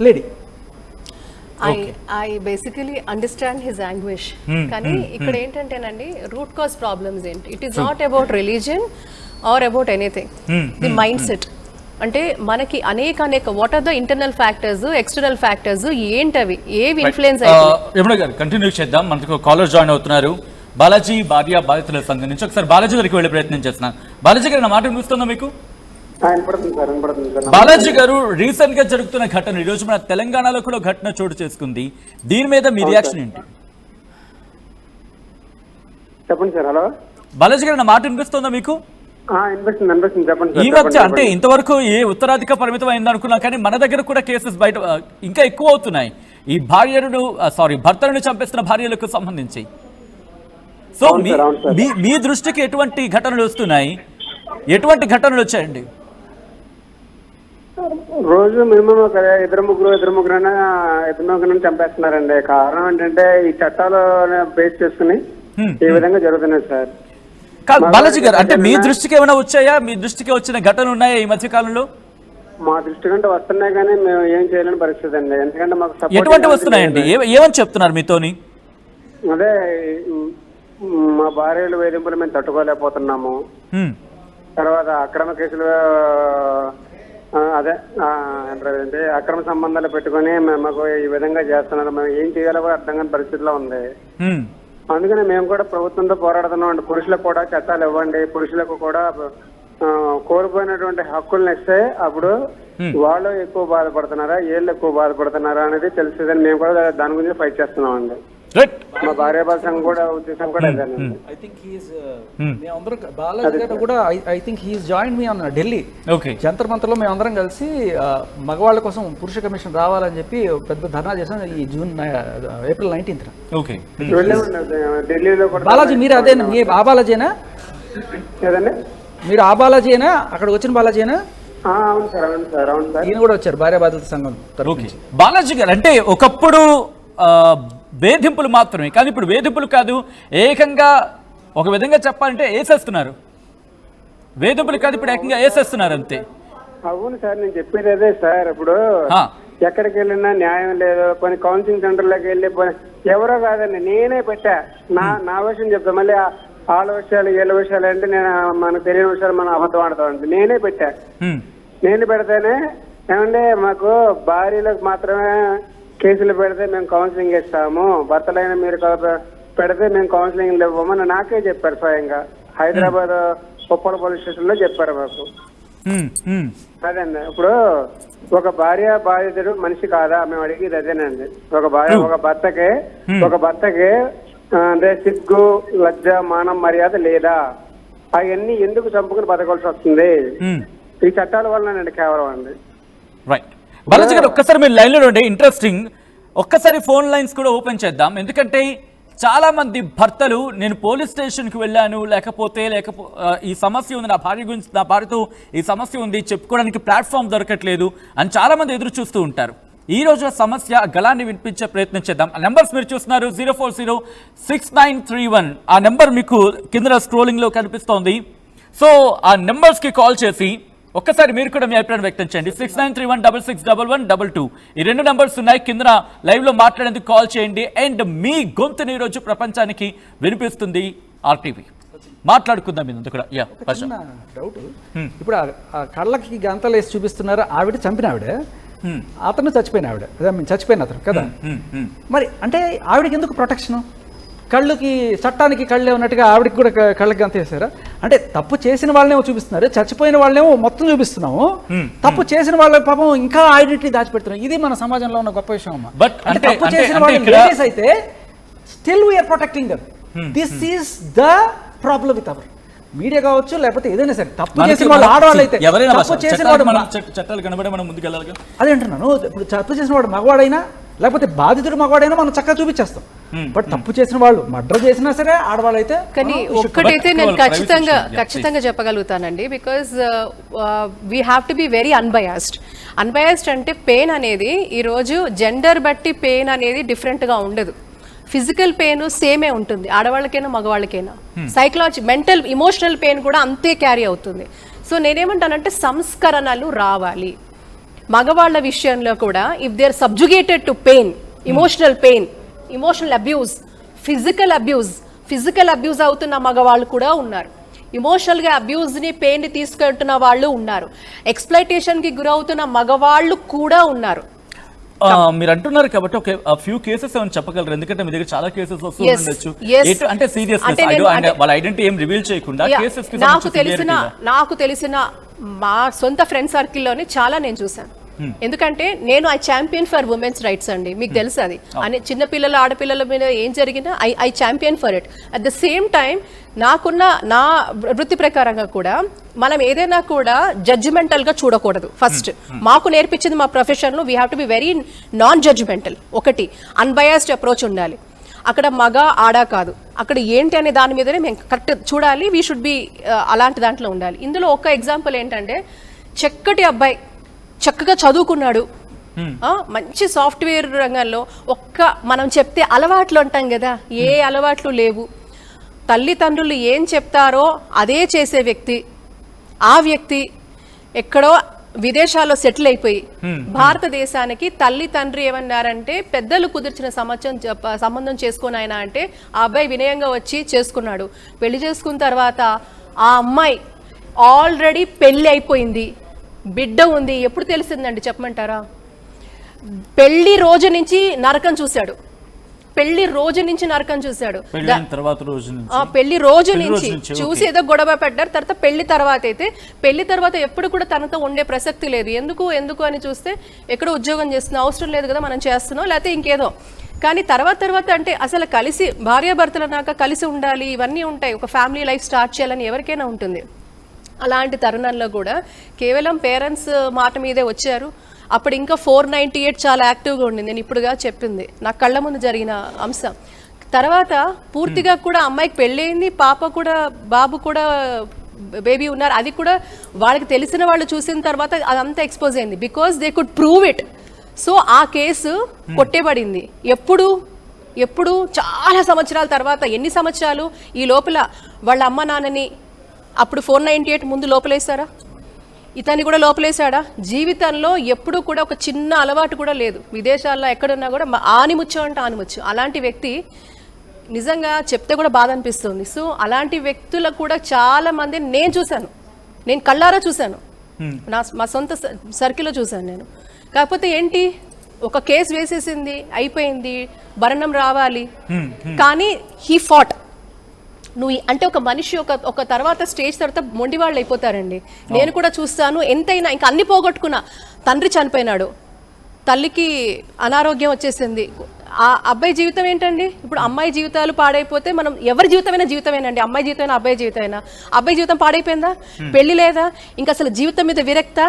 lady. I basically understand his anguish. కానీ ఇక్కడ ఏంటంటేనండి రూట్ కాజ్ ప్రాబ్లమ్స్ ఏంటి, it is not about religion or about anything, the mind set మనకి అనేక what are the internal factors, external factors ఏంటవి, ఏవి ఇన్ఫ్లుయెన్స్ గారు కంటిన్యూ చేద్దాం. మనకు కాలర్ జాయిన్ అవుతున్నారు. బాలాజీ భార్య బాధితుల సంఘం నుంచి. ఒకసారి బాలాజీ గారికి వెళ్ళే ప్రయత్నం చేస్తున్నాను. బాలాజీ గారు నా మాట వినిపిస్తుందా మీకు? బాలాజీ గారు, రీసెంట్ గా జరుగుతున్న ఘటన, ఈ రోజు మన తెలంగాణలో కూడా ఘటన చోటు చేసుకుంది. దీని మీద మీ రియాక్షన్ ఏంటి? చెప్పండి సార్. హలో బాలాజీ గారు, నా మాట వినిపిస్తుందా మీకు? చెప్పండి. ఈ మధ్య అంటే ఇంతవరకు ఏ ఉత్తరాధిక పరిమితం అయింది అనుకున్నా, కానీ మన దగ్గర కూడా కేసెస్ బయట ఇంకా ఎక్కువ అవుతున్నాయి ఈ భర్తలను చంపేస్తున్న భార్యలకు సంబంధించి. సో మీ దృష్టికి ఎటువంటి ఘటనలు వస్తున్నాయి, ఎటువంటి ఘటనలు వచ్చాయండి? రోజు మినిమం ఒక ఇద్దరు ముగ్గురైనా చంపేస్తున్నారండి. కారణం ఏంటంటే ఈ చట్టాలు బేస్ చేసుకుని ఈ విధంగా జరుగుతున్నాయి సార్. బాలాజీ గారు, అంటే మీ దృష్టికి ఏమైనా వచ్చాయా? మీ దృష్టికి వచ్చిన ఘటనలు ఉన్నాయా ఈ మధ్య కాలంలో? మా దృష్టి కంటే వస్తున్నాయి, కానీ మేము ఏం చేయలేని పరిస్థితి అండి. ఎందుకంటే మాకు ఎటువంటి వస్తున్నాయండి? ఏమని చెప్తున్నారు మీతోని? అదే మా భార్యలు వేధింపులు మేము తట్టుకోలేకపోతున్నాము. తర్వాత అక్రమ కేసులు, అదే ఏంటంటే అక్రమ సంబంధాలు పెట్టుకుని మాకు ఈ విధంగా చేస్తున్నారు. మేము ఏం చేయాలో కూడా అర్థం కాని పరిస్థితిలో ఉంది. అందుకని మేము కూడా ప్రభుత్వంతో పోరాడుతున్నాం అండి. పురుషులకు కూడా చట్టాలు ఇవ్వండి, పురుషులకు కూడా కోల్పోయినటువంటి హక్కులను ఇస్తే అప్పుడు వాళ్ళు ఎక్కువ బాధపడుతున్నారా, వీళ్ళు ఎక్కువ బాధపడుతున్నారా అనేది తెలిసేదని మేము కూడా దాని గురించి ఫైట్ చేస్తున్నాం అండి. మా భార్య సంఘం కూడా ఉద్దేశం కూడా ఢిల్లీ జంతర్ మంతర్లో మేమందరం కలిసి మగవాళ్ళ కోసం పురుష కమిషన్ రావాలని చెప్పి పెద్ద ధర్నా చేసాం ఈ ఏప్రిల్ 19th. ఢిల్లీలో బాలాజీ, మీరు అదే మీ ఆ బాలాజీనా? మీరు ఆ బాలాజీనా? అక్కడ వచ్చిన బాలాజీనా? అవును సార్, అవును సార్, అవును సార్. ఈయన కూడా వచ్చారు భార్య బాధితుల సంఘం. బాలాజీ గారు, అంటే ఒకప్పుడు వేధింపులు మాత్రమే. కానీ ఇప్పుడు వేధింపులు కాదు, ఏకంగా ఒక విధంగా చెప్పాలంటే వేసేస్తున్నారు. వేధింపులు కాదు, ఇప్పుడు ఏకంగా వేసేస్తున్నారు అంతే. అవును సార్, నేను చెప్పేది అదే సార్. ఇప్పుడు ఆ, ఎక్కడికి వెళ్ళినా న్యాయం లేదు. కొన్ని కౌన్సిలింగ్ సెంటర్లోకి వెళ్ళి ఎవరో కాదండి, నేనే పెట్టా. నా విషయం చెప్తా. మళ్ళీ వాళ్ళ విషయాలు వీళ్ళ విషయాలు అంటే నేను మనకు తెలియని విషయాలు మనం అబద్ధం ఆడతామండి. నేనే పెట్టా. నేను పెడితేనే ఏమంటే మాకు భార్యలకు మాత్రమే కేసులు పెడితే మేము కౌన్సిలింగ్ ఇస్తాము, భర్తలైన మీరు పెడితే మేము కౌన్సిలింగ్ ఇవ్వమని నాకే చెప్పారు స్వయంగా. హైదరాబాద్ ఉప్పల పోలీస్ స్టేషన్ లో చెప్పారు మాకు. అదండి. ఇప్పుడు ఒక భార్య బాధితుడు మనిషి కాదా మేము అడిగేది అదేనండి. ఒక భర్తకి అంటే సిగ్గు, లజ్జ, మానం, మర్యాద లేదా? అవన్నీ ఎందుకు చంపుకుని బతకాల్సి వస్తుంది? ఈ చట్టాల వల్లనండి కేవలం అండి. రైట్ బాలాజీ గారు, ఒక్కసారి మీరు లైన్లో ఉండే ఇంట్రెస్టింగ్. ఒక్కసారి ఫోన్ లైన్స్ కూడా ఓపెన్ చేద్దాం. ఎందుకంటే చాలా మంది భర్తలు నేను పోలీస్ స్టేషన్కి వెళ్ళాను, లేకపోతే ఈ సమస్య ఉంది, నా భార్యతో ఈ సమస్య ఉంది, చెప్పుకోవడానికి ప్లాట్ఫామ్ దొరకట్లేదు అని చాలా మంది ఎదురు చూస్తూ ఉంటారు. ఈ రోజు సమస్య గళాన్ని వినిపించే ప్రయత్నం చేద్దాం. ఆ నెంబర్స్ మీరు చూస్తున్నారు 0406931. ఆ నెంబర్ మీకు కింద స్క్రోలింగ్లో కనిపిస్తోంది. సో ఆ నెంబర్స్కి కాల్ చేసి ఒక్కసారి మీరు కూడా మీ అభిప్రాయం వ్యక్తం చేయండి. 6931661122 ఈ 2 నెంబర్స్ ఉన్నాయి. కింద లైవ్లో మాట్లాడేందుకు కాల్ చేయండి. అండ్ మీ గొంతుని ఈరోజు ప్రపంచానికి వినిపిస్తుంది RTV. మాట్లాడుకుందాం ఇది కూడా. డౌట్, ఇప్పుడు ఆ కళ్ళకి గంతలు వేసి చూపిస్తున్నారు. ఆవిడ చంపిన ఆవిడ, అతను చచ్చిపోయిన ఆవిడ, చచ్చిపోయిన అతను కదా. మరి అంటే ఆవిడకి ఎందుకు ప్రొటెక్షన్? కళ్ళకి చట్టానికి కళ్ళే ఉన్నట్టుగా ఆవిడకి కూడా కళ్ళకి గంత వేసారా? అంటే తప్పు చేసిన వాళ్ళనేమో చూపిస్తున్నారు, చచ్చిపోయిన వాళ్ళనేమో మొత్తం చూపిస్తున్నాము. తప్పు చేసిన వాళ్ళ పాపం ఇంకా ఐడెంటిటీ దాచిపెడుతున్నాం. ఇది మన సమాజంలో ఉన్న గొప్ప విషయం అమ్మా. బట్ తప్పు చేసిన వాళ్ళు లేడీస్ అయితే still we are protecting them. This is the problem with our media కావచ్చు, లేకపోతే ఏదైనా సరే. తప్పు చేసిన వాళ్ళు ఆడవాళ్ళు అయితే, తప్పు చేసిన వాడు చట్టాలు కనబడే మనం ముందుకెళ్ళాలి. అదే అంటున్నాను. ఇప్పుడు తప్పు చేసిన వాడు మగవాడైనా లేకపోతే బాధితుడు మగవాడైనా మనం చక్కగా చూపించేస్తాం. బట్ తప్పు చేసిన వాళ్ళు మర్డర్ చేసినా సరే ఆడవాళ్ళు అయితే. కానీ ఒక్కటైతే నేను ఖచ్చితంగా చెప్పగలుగుతానండి. Because we have to be very unbiased అంటే పెయిన్ అనేది ఈరోజు జెండర్ బట్టి పెయిన్ అనేది డిఫరెంట్గా ఉండదు. ఫిజికల్ పెయిన్ సేమే ఉంటుంది ఆడవాళ్ళకైనా మగవాళ్ళకైనా. మెంటల్ ఇమోషనల్ పెయిన్ కూడా అంతే క్యారీ అవుతుంది. సో నేనేమంటానంటే సంస్కరణలు రావాలి మగవాళ్ళ విషయంలో కూడా. If they are subjugated to pain, emotional abuse, physical abuse అవుతున్న మగవాళ్ళు కూడా ఉన్నారు. ఇమోషనల్గా అబ్యూస్ని, పెయిన్ని తీసుకెళ్తున్న వాళ్ళు ఉన్నారు. ఎక్స్‌ప్లాయిటేషన్కి గురవుతున్న మగవాళ్ళు కూడా ఉన్నారు. మీరు అంటున్నారు కాబట్టి ఒక ఫ్యూ కేసెస్ ఏమైనా చెప్పగలరు? ఎందుకంటే మీ దగ్గర చాలా కేసెస్ వస్తూ ఉండొచ్చు. అంటే సీరియస్నెస్ వాళ్ళ ఐడెంటిటీ ఏం రివీల్ చేయకుండా కేసెస్ నాకు తెలిసిన మా సొంత ఫ్రెండ్ సర్కిల్లోనే చాలా నేను చూసాను. ఎందుకంటే నేను I champion for women's rights అండి, మీకు తెలుసు అది. చిన్నపిల్లల ఆడపిల్లల మీద ఏం జరిగినా I champion for it. At the same time నా వృత్తి ప్రకారంగా కూడా మనం ఏదైనా కూడా జడ్జిమెంటల్గా చూడకూడదు. ఫస్ట్ మాకు నేర్పించింది మా ప్రొఫెషన్లో we have to be very non judgemental. ఒకటి అన్బయాస్డ్ అప్రోచ్ ఉండాలి. అక్కడ మగ ఆడ కాదు, అక్కడ ఏంటి అనే దాని మీదనే మేము కరెక్ట్ చూడాలి. వీ షుడ్ బి అలాంటి దాంట్లో ఉండాలి. ఇందులో ఒక ఎగ్జాంపుల్ ఏంటంటే, చక్కటి అబ్బాయి చక్కగా చదువుకున్నాడు, మంచి సాఫ్ట్వేర్ రంగంలో, మనం చెప్తే అలవాట్లు అంటాం కదా, ఏ అలవాట్లు లేవు, తల్లిదండ్రులు ఏం చెప్తారో అదే చేసే వ్యక్తి. ఆ వ్యక్తి ఎక్కడో విదేశాల్లో సెటిల్ అయిపోయి భారతదేశానికి తల్లి తండ్రి ఏమన్నారంటే, పెద్దలు కుదిర్చిన సంబంధం చేసుకుని ఆయన అంటే ఆ అబ్బాయి వినయంగా వచ్చి చేసుకున్నాడు. పెళ్లి చేసుకున్న తర్వాత ఆ అమ్మాయి ఆల్రెడీ పెళ్లి అయిపోయింది, బిడ్డ ఉంది. ఎప్పుడు తెలిసిందండి చెప్పమంటారా? పెళ్లి రోజు నుంచి నరకం చూశాడు. పెళ్లి రోజు నుంచి చూసి ఏదో గొడవ పెట్టారు. తర్వాత పెళ్లి తర్వాత ఎప్పుడు కూడా తనతో ఉండే ప్రసక్తి లేదు. ఎందుకు అని చూస్తే ఎక్కడో ఉద్యోగం చేస్తున్నా, అవసరం లేదు కదా మనం చేస్తున్నాం, లేకపోతే ఇంకేదో. కానీ తర్వాత అంటే అసలు కలిసి భార్యాభర్తలు అన్నాక కలిసి ఉండాలి, ఇవన్నీ ఉంటాయి. ఒక ఫ్యామిలీ లైఫ్ స్టార్ట్ చేయాలని ఎవరికైనా ఉంటుంది. అలాంటి తరుణంలో కూడా కేవలం పేరెంట్స్ మాట మీదే వచ్చారు. అప్పుడు ఇంకా 498 చాలా యాక్టివ్గా ఉండింది. నేను ఇప్పుడుగా చెప్పింది నా కళ్ళ ముందు జరిగిన అంశం. తర్వాత పూర్తిగా కూడా అమ్మాయికి పెళ్ళయింది, బాబు కూడా బేబీ ఉన్నారు. అది కూడా వాళ్ళకి తెలిసిన వాళ్ళు చూసిన తర్వాత అదంతా ఎక్స్పోజ్ అయింది. Because they could prove it. So ఆ కేసు కొట్టేబడింది. ఎప్పుడు ఎప్పుడు చాలా సంవత్సరాల తర్వాత, ఎన్ని సంవత్సరాలు ఈ లోపల వాళ్ళ అమ్మ నాన్నని అప్పుడు 498 ముందు లోపలేశారా, ఇతన్ని కూడా లోపలేశాడా? జీవితంలో ఎప్పుడూ కూడా ఒక చిన్న అలవాటు కూడా లేదు. విదేశాల్లో ఎక్కడున్నా కూడా ఆనిముత్యం అంటే ఆనిముత్యం. అలాంటి వ్యక్తి నిజంగా చెప్తే కూడా బాధ అనిపిస్తుంది. సో అలాంటి వ్యక్తులు కూడా చాలా మంది నేను చూశాను, నేను కళ్ళారా చూశాను, మా సొంత సర్కిల్లో చూశాను నేను. కాకపోతే ఏంటి, ఒక కేసు వేసేసింది, అయిపోయింది, భరణం రావాలి, కానీ హీ ఫాట్. నువ్వు అంటే ఒక మనిషి ఒక తర్వాత స్టేజ్ తర్వాత మొండి వాళ్ళు అయిపోతారండి. నేను కూడా చూస్తాను. ఎంతైనా ఇంకా అన్ని పోగొట్టుకున్నా, తండ్రి చనిపోయినాడు, తల్లికి అనారోగ్యం వచ్చేసింది, ఆ అబ్బాయి జీవితం ఏంటండి? ఇప్పుడు అమ్మాయి జీవితాలు పాడైపోతే మనం ఎవరి జీవితమైనా జీవితమేనండి. అమ్మాయి జీవితమైనా అబ్బాయి జీవితమైనా. అబ్బాయి జీవితం పాడైపోయిందా? పెళ్లి లేదా? ఇంకా అసలు జీవితం మీద విరక్త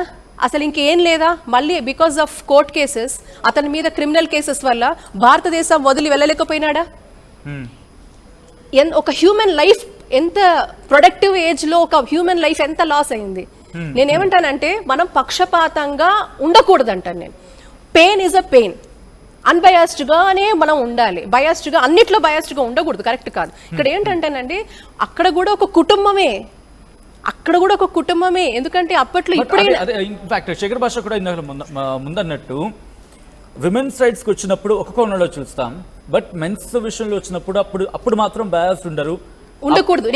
అసలు ఇంకేం లేదా? మళ్ళీ బికాస్ ఆఫ్ కోర్ట్ కేసెస్, అతని మీద క్రిమినల్ కేసెస్ వల్ల భారతదేశం వదిలి వెళ్ళలేకపోయినాడా? ఒక హ్యూమన్ లైఫ్ ఎంత ప్రొడక్టివ్ ఏజ్లో ఒక హ్యూమన్ లైఫ్ ఎంత లాస్ అయింది. నేనేమంటానంటే మనం పక్షపాతంగా ఉండకూడదంటాను నేను. పెయిన్ ఈజ్ అ పెయిన్, అన్బయాస్డ్గానే మనం ఉండాలి. బయాస్డ్గా అన్నిట్లో బయాస్డ్గా ఉండకూడదు, కరెక్ట్ కాదు. ఇక్కడ ఏంటంటేనండి అక్కడ కూడా ఒక కుటుంబమే, ఎందుకంటే అప్పట్లో ఇప్పుడే ఇన్ఫాక్ట్ శేఖర్ భాష కూడా ఇందాక ముందన్నట్టు విమెన్స్ రైట్స్కి వచ్చినప్పుడు ఒక కోణంలో చూస్తాం, బట్ మెన్స్ విషయంలో వచ్చినప్పుడు అప్పుడు మాత్రం బయాస్ ఉండకూడదు.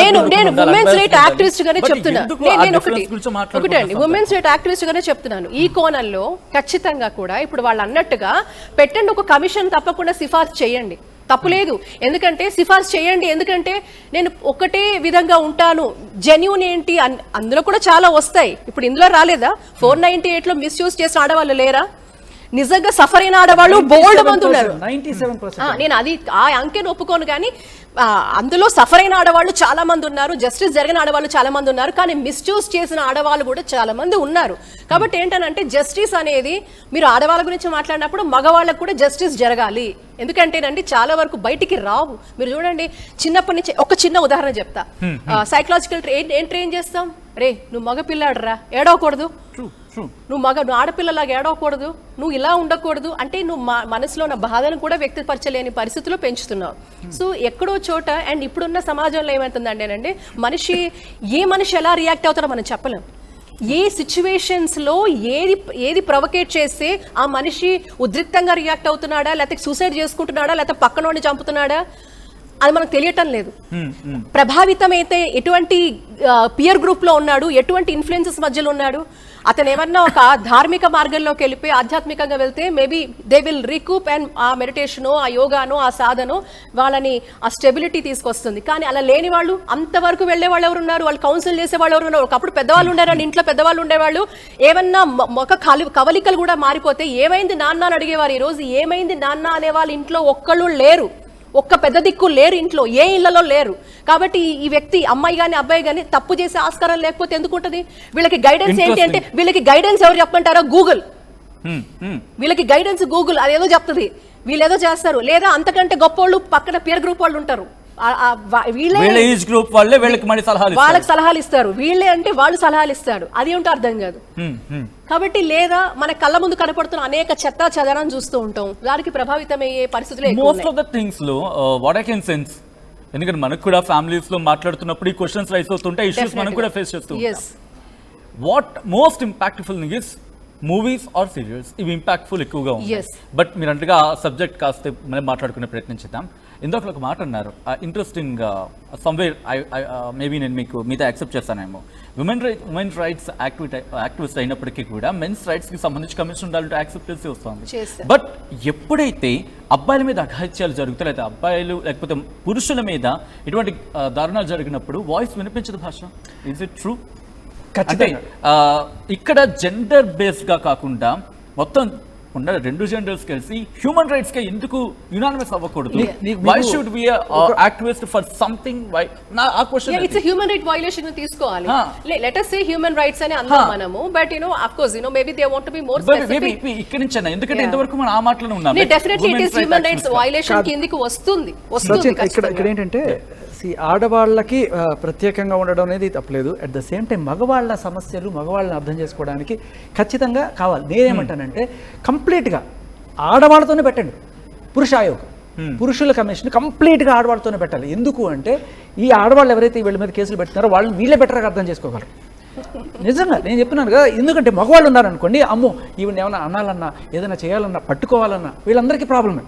నేను ఉమెన్స్ రైట్ యాక్టివిస్ట్ గానే చెప్తున్నాను. నేను ఒకటి ఉమెన్స్ రైట్ యాక్టివిస్ట్ గానే చెప్తున్నాను. ఈ కోణంలో ఖచ్చితంగా కూడా ఇప్పుడు వాళ్ళు అన్నట్టుగా పెట్టండి, ఒక కమిషన్ తప్పకుండా సిఫార్సు చేయండి, తప్పులేదు. ఎందుకంటే సిఫార్సు చేయండి, ఎందుకంటే నేను ఒకటే విధంగా ఉంటాను, జెన్యూన్ ఏంటి అందులో కూడా చాలా వస్తాయి. ఇప్పుడు ఇందులో రాలేదా? 498లో మిస్యూజ్ చేసిన ఆడవాళ్ళు లేరా? నిజంగా సఫర్ అయిన ఆడవాళ్ళు బోల్డ్ మంది ఉన్నారు. నేను అది ఆ అంకెను ఒప్పుకోను, కానీ అందులో సఫర్ అయిన ఆడవాళ్ళు చాలా మంది ఉన్నారు, జస్టిస్ జరిగిన ఆడవాళ్ళు చాలా మంది ఉన్నారు, కానీ మిస్యూజ్ చేసిన ఆడవాళ్ళు కూడా చాలా మంది ఉన్నారు. కాబట్టి ఏంటంటే జస్టిస్ అనేది మీరు ఆడవాళ్ళ గురించి మాట్లాడినప్పుడు మగవాళ్ళకు కూడా జస్టిస్ జరగాలి. ఎందుకంటేనండి చాలా వరకు బయటికి రావు. మీరు చూడండి, చిన్నప్పటి నుంచి ఒక చిన్న ఉదాహరణ చెప్తా. సైకలాజికల్ ఏం ట్రైన్ చేస్తాం? రే నువ్వు మగ పిల్లాడురా, ఏడవకూడదు, నువ్వు ఆడపిల్లలాగా ఏడవకూడదు, నువ్వు ఇలా ఉండకూడదు అంటే నువ్వు మనసులో ఉన్న బాధను కూడా వ్యక్తపరచలేని పరిస్థితిలో పెంచుతున్నావు. సో ఎక్కడో చోట అండ్ ఇప్పుడున్న సమాజంలో ఏమవుతుందంటేనండి ఏ మనిషి ఎలా రియాక్ట్ అవుతాడో మనం చెప్పలేం. ఏ సిచ్యువేషన్స్లో ఏది ప్రొవకేట్ చేస్తే ఆ మనిషి ఉద్రిక్తంగా రియాక్ట్ అవుతున్నాడా, లేకపోతే సూసైడ్ చేసుకుంటున్నాడా, లేకపోతే పక్కనోడిని చంపుతున్నాడా, అది మనకు తెలియటం లేదు. ప్రభావితం అయితే ఎటువంటి పియర్ గ్రూప్లో ఉన్నాడు, ఎటువంటి ఇన్ఫ్లుయెన్సెస్ మధ్యలో ఉన్నాడు, అతను ఏమన్నా ఒక ధార్మిక మార్గంలోకి వెళ్ళిపోయి ఆధ్యాత్మికంగా వెళ్తే maybe they will recoup and ఆ మెడిటేషనో, ఆ యోగానో, ఆ సాధనో వాళ్ళని ఆ స్టెబిలిటీ తీసుకొస్తుంది. కానీ అలా లేని వాళ్ళు, అంతవరకు వెళ్లే వాళ్ళు ఎవరు ఉన్నారు, వాళ్ళు కౌన్సిల్ చేసే వాళ్ళు ఎవరు ఉన్నారు? ఒకప్పుడు పెద్దవాళ్ళు ఉండేవాళ్ళు, ఇంట్లో పెద్దవాళ్ళు ఉండేవాళ్ళు, ఏమన్నా ఒక కవలికలు కూడా మారిపోతే ఏమైంది నాన్న అని అడిగేవారు. ఈ రోజు ఏమైంది నాన్న అనే వాళ్ళు ఇంట్లో ఒక్కళ్ళు లేరు, ఒక్క పెద్ద దిక్కు లేరు, ఇంట్లో ఏ ఇళ్లలో లేరు. కాబట్టి ఈ వ్యక్తి అమ్మాయి కానీ అబ్బాయి కానీ తప్పు చేసే ఆస్కారం లేకపోతే ఎందుకు ఉంటుంది? వీళ్ళకి గైడెన్స్ ఏంటి అంటే, వీళ్ళకి గైడెన్స్ ఎవరు చెప్పమంటారో? గూగుల్. వీళ్ళకి గైడెన్స్ గూగుల్ అదేదో చెప్తుంది, వీళ్ళు ఏదో చేస్తారు. లేదా అంతకంటే గొప్ప పక్కన పియర్ గ్రూప్ వాళ్ళు ఉంటారు, వాళ్ళకి సలహాలు ఇస్తారు. వీళ్ళే అంటే వాళ్ళు సలహాలు ఇస్తారు, అది ఏంటో అర్థం కాదు. కాబట్టి లేదా మన కళ్ళ ముందు కనపడుతున్న అనేక చెత్త చెదరం చూస్తూ ఉంటాం, దానికి ప్రభావితమయ్యే పరిస్థితులు మోస్ట్ ఆఫ్ ద థింగ్స్ లో వాట్ ఐ కెన్ సెన్స్. ఎందుకంటే మనకు కూడా ఫ్యామిలీస్ లో మాట్లాడుతున్నప్పుడు ఈ క్వశ్చన్స్ రైస్ అవుతుంటే ఇష్యూస్ మనం కూడా ఫేస్ చేస్తూ ఉంటాం. What most impactful thing is movies or serials, ఇవి ఇంపాక్ట్ఫుల్ ఎక్కువగా ఉంది. బట్ మీరు అంటగా సబ్జెక్ట్ కాస్త మనం మాట్లాడుకునే ప్రయత్నం చేద్దాం. ఇందాక ఒక మాట అన్నారు, ఇంట్రెస్టింగ్ సమ్వేర్ మేబీ నేను మీతో యాక్సెప్ట్ చేస్తానేమో. ఉమెన్ రైట్స్ యాక్టివిస్ట్ అయినప్పటికీ కూడా మెన్స్ రైట్స్కి సంబంధించి కమిషన్ ఉండాలంటే యాక్సెప్టెన్సీ వస్తుంది. బట్ ఎప్పుడైతే అబ్బాయిల మీద అఘాయిత్యాలు జరుగుతాయి, లేదా అబ్బాయిలు లేకపోతే పురుషుల మీద ఇటువంటి దారుణాలు జరిగినప్పుడు వాయిస్ వినిపించదు భాష. Is it true? అంటే ఇక్కడ జెండర్ బేస్డ్ గా కాకుండా మొత్తం ఉన్న రెండు జెండర్స్ కలిసి హ్యూమన్ రైట్స్ కి ఎందుకు యునానిమస్ అవ్వకూడదు? Why should we activist for something? Why ఆ question it's human right violation ని తీసుకోవాలి. Let us say human rights అని అన్నాం మనము, but of course maybe they want to be more specific. ఇక్కడ నుంచి ఎందుకంటే ఇంతవరకు మనం ఆ మాటలోనే ఉన్నాం. Definitely it is human rights violation కిందకి వస్తుంది. ఇక్కడ ఏంటంటే ఆడవాళ్ళకి ప్రత్యేకంగా ఉండడం అనేది తప్పలేదు. అట్ ద సేమ్ టైం మగవాళ్ళ సమస్యలు, మగవాళ్ళని అర్థం చేసుకోవడానికి ఖచ్చితంగా కావాలి. నేనేమంటానంటే కంప్లీట్గా ఆడవాళ్ళతోనే పెట్టండి. పురుషాయోగం. పురుషుల కమిషన్ కంప్లీట్గా ఆడవాళ్ళతోనే పెట్టాలి. ఎందుకు అంటే ఈ ఆడవాళ్ళు ఎవరైతే వీళ్ళ మీద కేసులు పెడుతున్నారో వాళ్ళని వీళ్ళే బెటర్గా అర్థం చేసుకోగలరు. నిజంగా నేను చెప్తున్నాను కదా. ఎందుకంటే మగవాళ్ళు ఉన్నారనుకోండి, అమ్మో ఈవిడ ఏమైనా అనాలన్నా ఏదైనా చేయాలన్నా పట్టుకోవాలన్నా వీళ్ళందరికీ ప్రాబ్లమే.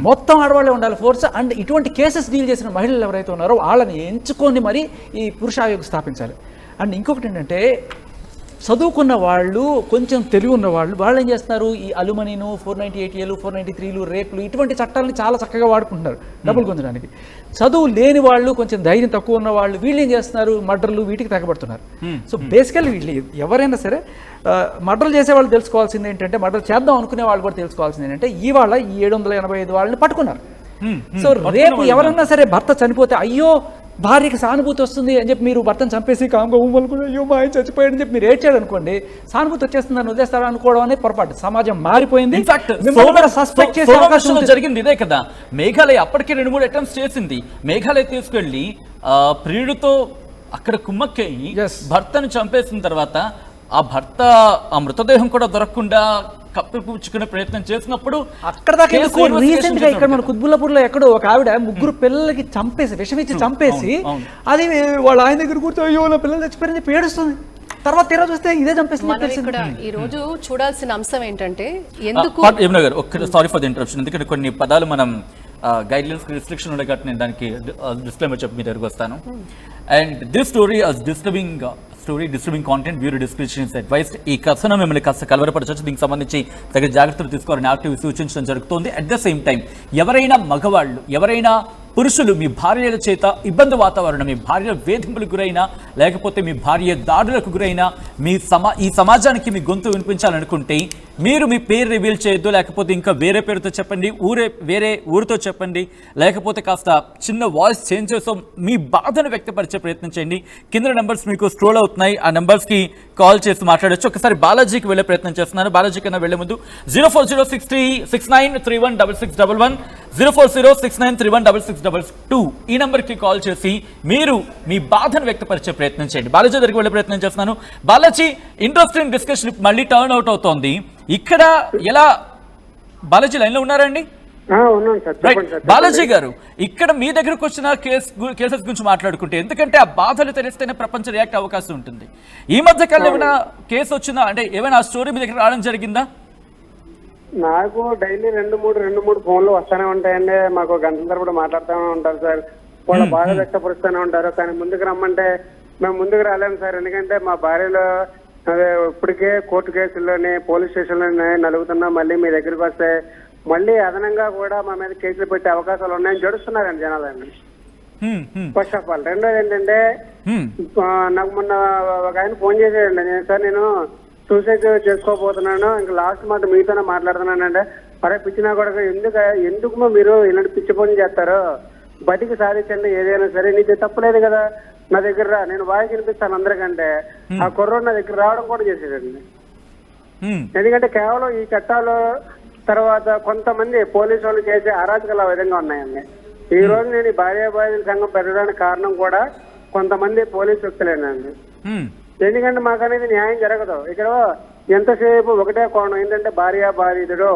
మొత్తం ఆడవాళ్ళే ఉండాలి ఫోర్స్. అండ్ ఇటువంటి కేసెస్ డీల్ చేసిన మహిళలు ఎవరైతే ఉన్నారో వాళ్ళని ఎంచుకొని మరి ఈ పురుషాయోగం స్థాపించాలి. అండ్ ఇంకొకటి ఏంటంటే చదువుకున్న వాళ్ళు, కొంచెం తెలివి ఉన్న వాళ్ళు ఏం చేస్తున్నారు, ఈ అలుమనీను 498Aలు 493లు రేపులు ఇటువంటి చట్టాలని చాలా చక్కగా వాడుకుంటున్నారు డబ్బులు పొందడానికి. చదువు లేని వాళ్ళు, కొంచెం ధైర్యం తక్కువ ఉన్న వాళ్ళు వీళ్ళు ఏం చేస్తున్నారు, మర్డర్లు వీటికి తెగబడుతున్నారు. సో బేసికల్లీ వీళ్ళు ఎవరైనా సరే మర్డర్లు చేసే వాళ్ళు తెలుసుకోవాల్సింది ఏంటంటే, మర్డర్ చేద్దాం అనుకునే వాళ్ళు కూడా తెలుసుకోవాల్సింది ఏంటంటే, ఇవాళ ఈ 785 వాళ్ళని పట్టుకున్నారు. సో రేపు ఎవరన్నా సరే భర్త చనిపోతే అయ్యో భార్యకి సానుభూతి వస్తుంది అని చెప్పి మీరు భర్తను చంపేసి కామ్గా ఊమనుకుని అయ్యో మా ఆయన చచ్చిపోయాడని చెప్పి మీరు ఏడ్చాడు అనుకోండి, సానుభూతి వచ్చేస్తుందని వదిలేస్తారా అనుకోవడం అనేది పొరపాటు. సమాజం మారిపోయింది. జరిగింది ఇదే కదా. మేఘాలయ అప్పటికే 2-3 అటెంప్ట్స్ చేసింది. మేఘాలయ తీసుకెళ్లి ప్రియుడితో అక్కడ కుమ్మక్కయ్యి భర్తను చంపేసిన తర్వాత ఆ భర్త ఆ మృతదేహం కూడా దొరకకుండా కప్పిపుచ్చుకునే ప్రయత్నం చేసినప్పుడు అక్కడ దాకా రీసెంట్ గా ఇక్కడ మన కుత్బుల్లాపూర్లో ఎక్కడో ఒక ఆవిడ 3 పిల్లలకి చంపేసి విషమిచ్చి చంపేసి అది వాళ్ళ ఆయన దగ్గర కూర్చో అయ్యో నా పిల్లలు చచ్చిపోయారని చెప్పి ఏడుస్తుంది. తర్వాత తీరా చూస్తే ఇదే చంపేస్తుంది. ఇక్కడ ఈ రోజు చూడాల్సిన అంశం ఏంటంటే, ఎందుకు యమున గారు సారీ ఫర్ ది ఇంటరప్షన్, ఎందుకంటే కొన్ని పదాలు మనం గైడ్లైన్స్ రిస్ట్రిక్షన్ ఉండే కాబట్టి నేను దానికి డిస్క్లైమర్ చెప్పి మీ దగ్గరకు వస్తాను. And this story disturbing content bureau description is advised. ఈ కథనం మిమ్మల్ని కాస్త కలవరపరచవచ్చు. దీనికి సంబంధించి తగిన జాగ్రత్తలు తీసుకోవాలని యాక్టివ్ సూచించడం జరుగుతుంది. అట్ ద సేమ్ టైం ఎవరైనా మగవాళ్ళు, ఎవరైనా పురుషులు మీ భార్యల చేత ఇబ్బంది వాతావరణం, మీ భార్య వేధింపులకు గురైనా, లేకపోతే మీ భార్య దాడులకు గురైనా, ఈ సమాజానికి మీ గొంతు వినిపించాలనుకుంటే మీరు మీ పేరు రివీల్ చేయొద్దు, లేకపోతే ఇంకా వేరే పేరుతో చెప్పండి, వేరే ఊరితో చెప్పండి, లేకపోతే కాస్త చిన్న వాయిస్ చేంజ్ చేసి మీ బాధను వ్యక్తపరిచే ప్రయత్నం చేయండి. కింద నెంబర్స్ మీకు స్క్రోల్ అవుతున్నాయి, ఆ నెంబర్స్కి కాల్ చేసి మాట్లాడచ్చు. ఒకసారి బాలాజీకి వెళ్ళే ప్రయత్నం చేస్తున్నాను. బాలాజీ కన్నా వెళ్లే ముందు 0406369316611 04069316622 ఈ నెంబర్కి కాల్ చేసి మీరు మీ బాధను వ్యక్తపరిచే ప్రయత్నం చేయండి. బాలాజీ దగ్గరికి వెళ్ళే ప్రయత్నం చేస్తున్నాను. బాలాజీ, ఇంట్రెస్టింగ్ డిస్కషన్ మళ్ళీ టర్న్ అవుట్ అవుతోంది. ఇక్కడ ఎలా బాలాజీ లైన్లో ఉన్నారండి? బాలాజీ గారు, ఇక్కడ మీ దగ్గరకు వచ్చిన కేసెస్ గురించి మాట్లాడుకుంటే, ఎందుకంటే ఆ బాధలు తెలిస్తేనే ప్రపంచం రియాక్ట్ అవకాశం ఉంటుంది. ఈ మధ్య కాలంలో ఏమైనా కేసు వచ్చిందా, అంటే ఏమైనా స్టోరీ మీ దగ్గర రావడం జరిగిందా? నాకు డైలీ 2-3 ఫోన్లు వస్తానే ఉంటాయండి. మాకు గంటల తరబడి మాట్లాడుతూనే ఉంటారు సార్. వాళ్ళ బాధ వ్యక్తపరుస్తూనే ఉంటారు. కానీ ముందుకు రమ్మంటే మేము ముందుకు రాలేము సార్. ఎందుకంటే మా భార్యలో ఇప్పటికే కోర్టు కేసుల్లోని పోలీస్ స్టేషన్లోనే నలుగుతున్నాం. మళ్ళీ మీ దగ్గరికి వస్తే మళ్ళీ అదనంగా కూడా మా మీద కేసులు పెట్టే అవకాశాలు ఉన్నాయని జడుస్తున్నారండి జనాలండి. First of all. రెండోది ఏంటంటే, నాకు మొన్న ఒక ఆయన ఫోన్ చేసేయండి, సార్ నేను సూసైడ్ చేసుకోబోతున్నాను, ఇంకా లాస్ట్ మాట మీతోనే మాట్లాడుతున్నానంటే, అరే పిచ్చినా కూడా ఎందుకు మీరు ఇలాంటి పిచ్చి పని చేస్తారు, బతికి సాధించండి ఏదైనా సరే, నీకు తప్పలేదు కదా, నా దగ్గర రా, నేను వాయిస్ వినిపిస్తాను అందరికంటే. ఆ కుర్రోడు నా దగ్గర రావడం కూడా చేసేదండి. ఎందుకంటే కేవలం ఈ చట్టాలు తర్వాత కొంతమంది పోలీసు వాళ్ళు చేసే అరాచకాలు ఆ విధంగా ఉన్నాయండి. ఈ రోజు నేను భార్యాభార్యల సంఘం పెట్టడానికి కారణం కూడా కొంతమంది పోలీసు వ్యక్తులేనండి. ఎందుకంటే మాకు అనేది న్యాయం జరగదు. ఇక్కడ ఎంతసేపు ఒకటే కోణం ఏంటంటే, భార్యాభార్యుడు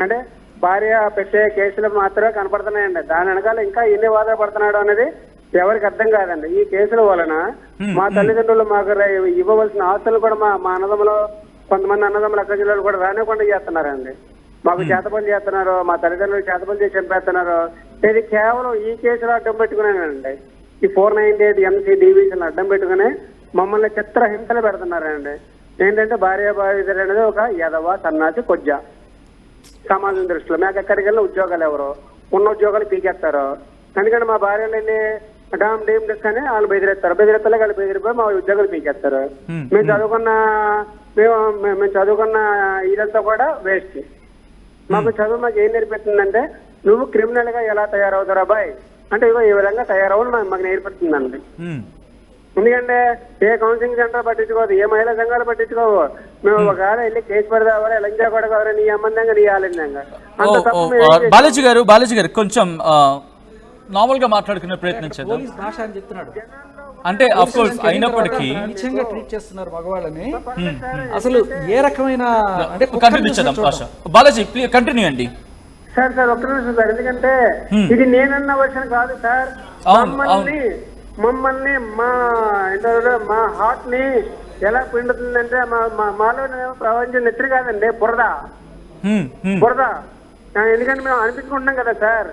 అంటే భార్య పెట్టే కేసులు మాత్రమే కనపడుతున్నాయండి. దాని వెనకాల ఇంకా ఎన్ని వాదాలు పడుతున్నాడు అనేది ఎవరికి అర్థం కాదండి. ఈ కేసుల వలన మా తల్లిదండ్రులు మాకు ఇవ్వవలసిన ఆస్తులు కూడా మా అన్నదమ్ములు, కొంతమంది అన్నదమ్ములు అక్క జిల్లాలు కూడా రానివ్వకుండా చేస్తున్నారండి. మాకు చేతపని చేస్తున్నారు, మా తల్లిదండ్రులు చేతపని చేసి చంపేస్తున్నారు. ఇది కేవలం ఈ కేసులు అడ్డం పెట్టుకునేనండి. ఈ 498 MC డివిజన్ అడ్డం పెట్టుకుని మమ్మల్ని చిత్ర హింసలు పెడుతున్నారండి. ఏంటంటే భార్యాభార్య అనేది ఒక యదవ సన్నాసి కొజ్జ సమాజం దృష్టిలో. మాకు ఎక్కడికి వెళ్ళిన ఉద్యోగాలు ఎవరు ఉన్న ఉద్యోగాలు పీకేస్తారు. ఎందుకంటే మా భార్యలు వెళ్ళి డామ్ డీమ్ డిస్క్ అని వాళ్ళు బెదిరేస్తారు. బెదిరితలే వాళ్ళు బెదిరిపోయి మా ఉద్యోగాలు పీకేస్తారు. మేము చదువుకున్న ఇదంతా కూడా వేస్ట్. మాకు చదువు మాకు ఏం నేర్పిస్తుందంటే, నువ్వు క్రిమినల్ గా ఎలా తయారవుతారా బాయ్ అంటే ఇగో ఈ విధంగా తయారవ్వడం మాకు నేర్పిస్తుందండి. ఎందుకంటే ఏ కౌన్సిలింగ్ సెంటర్ పట్టించుకోవద్దు, ఏ మహిళా సంఘాలు పట్టించుకోవు. మేము ఒకవేళ వెళ్ళి కేసు పెడదావరా, లంజా కూడా కావాలి, నీ అమ్మందంగా నీ ఆలిందంగా. బాలాజీ గారు కొంచెం నార్మల్ గా మాట్లాడుకునే ప్రయత్నం చేద్దాం. అంటే అఫ్ కోర్స్ అయినప్పటికీ ట్రీట్ చేస్తున్నారు మగవాళ్ళని. అసలు ఏ రకమైన అంటే కంటిన్యూ చేద్దాం. బాలాజీ కంటిన్యూ అండి. సార్ ఒక్క నిమిషం సార్, ఎందుకంటే ఇది నేనన్న వర్షన్ కాదు సార్. మమ్మల్ని మా హార్ట్ ని ఎలా పిండుతుందంటే మాలో ప్రపంచం నెత్తిరి కాదండి, బురద. ఎందుకంటే మేము అనిపించుకుంటున్నాం కదా సార్,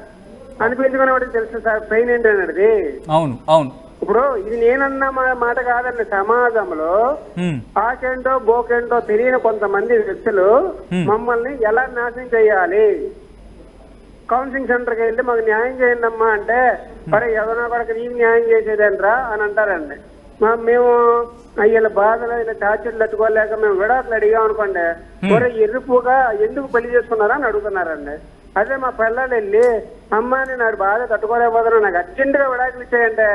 అనిపించుకునే వాడికి తెలుసు సార్ పెయిన్ ఏంటనేది. అవును అవును. ఇప్పుడు ఇది నేనన్న మాట కాదండి, సమాజంలో ఆకేంటో బోకేంటో తెలియని కొంతమంది వ్యక్తులు మమ్మల్ని ఎలా నాశనం చేయాలి. కౌన్సిలింగ్ సెంటర్కి వెళ్ళి మాకు న్యాయం చేయండి అమ్మా అంటే, మరి ఎవరో కూడా నీకు న్యాయం చేసేదేంట్రా అని అంటారండి. మేము వీళ్ళ బాధలు ఇలా టార్చర్లు తట్టుకోలేక మేము విడాకులు అడిగాం అనుకోండి, మరి ఎరుపుగా ఎందుకు పెళ్లి చేసుకున్నారా అని అడుగుతున్నారండి. అదే మా పిల్లలు వెళ్ళి అమ్మాయిని నాకు బాధ తట్టుకోలేకపోతున్నా, నాకు అర్జెంట్ గా విడాకులు ఇచ్చేయంటే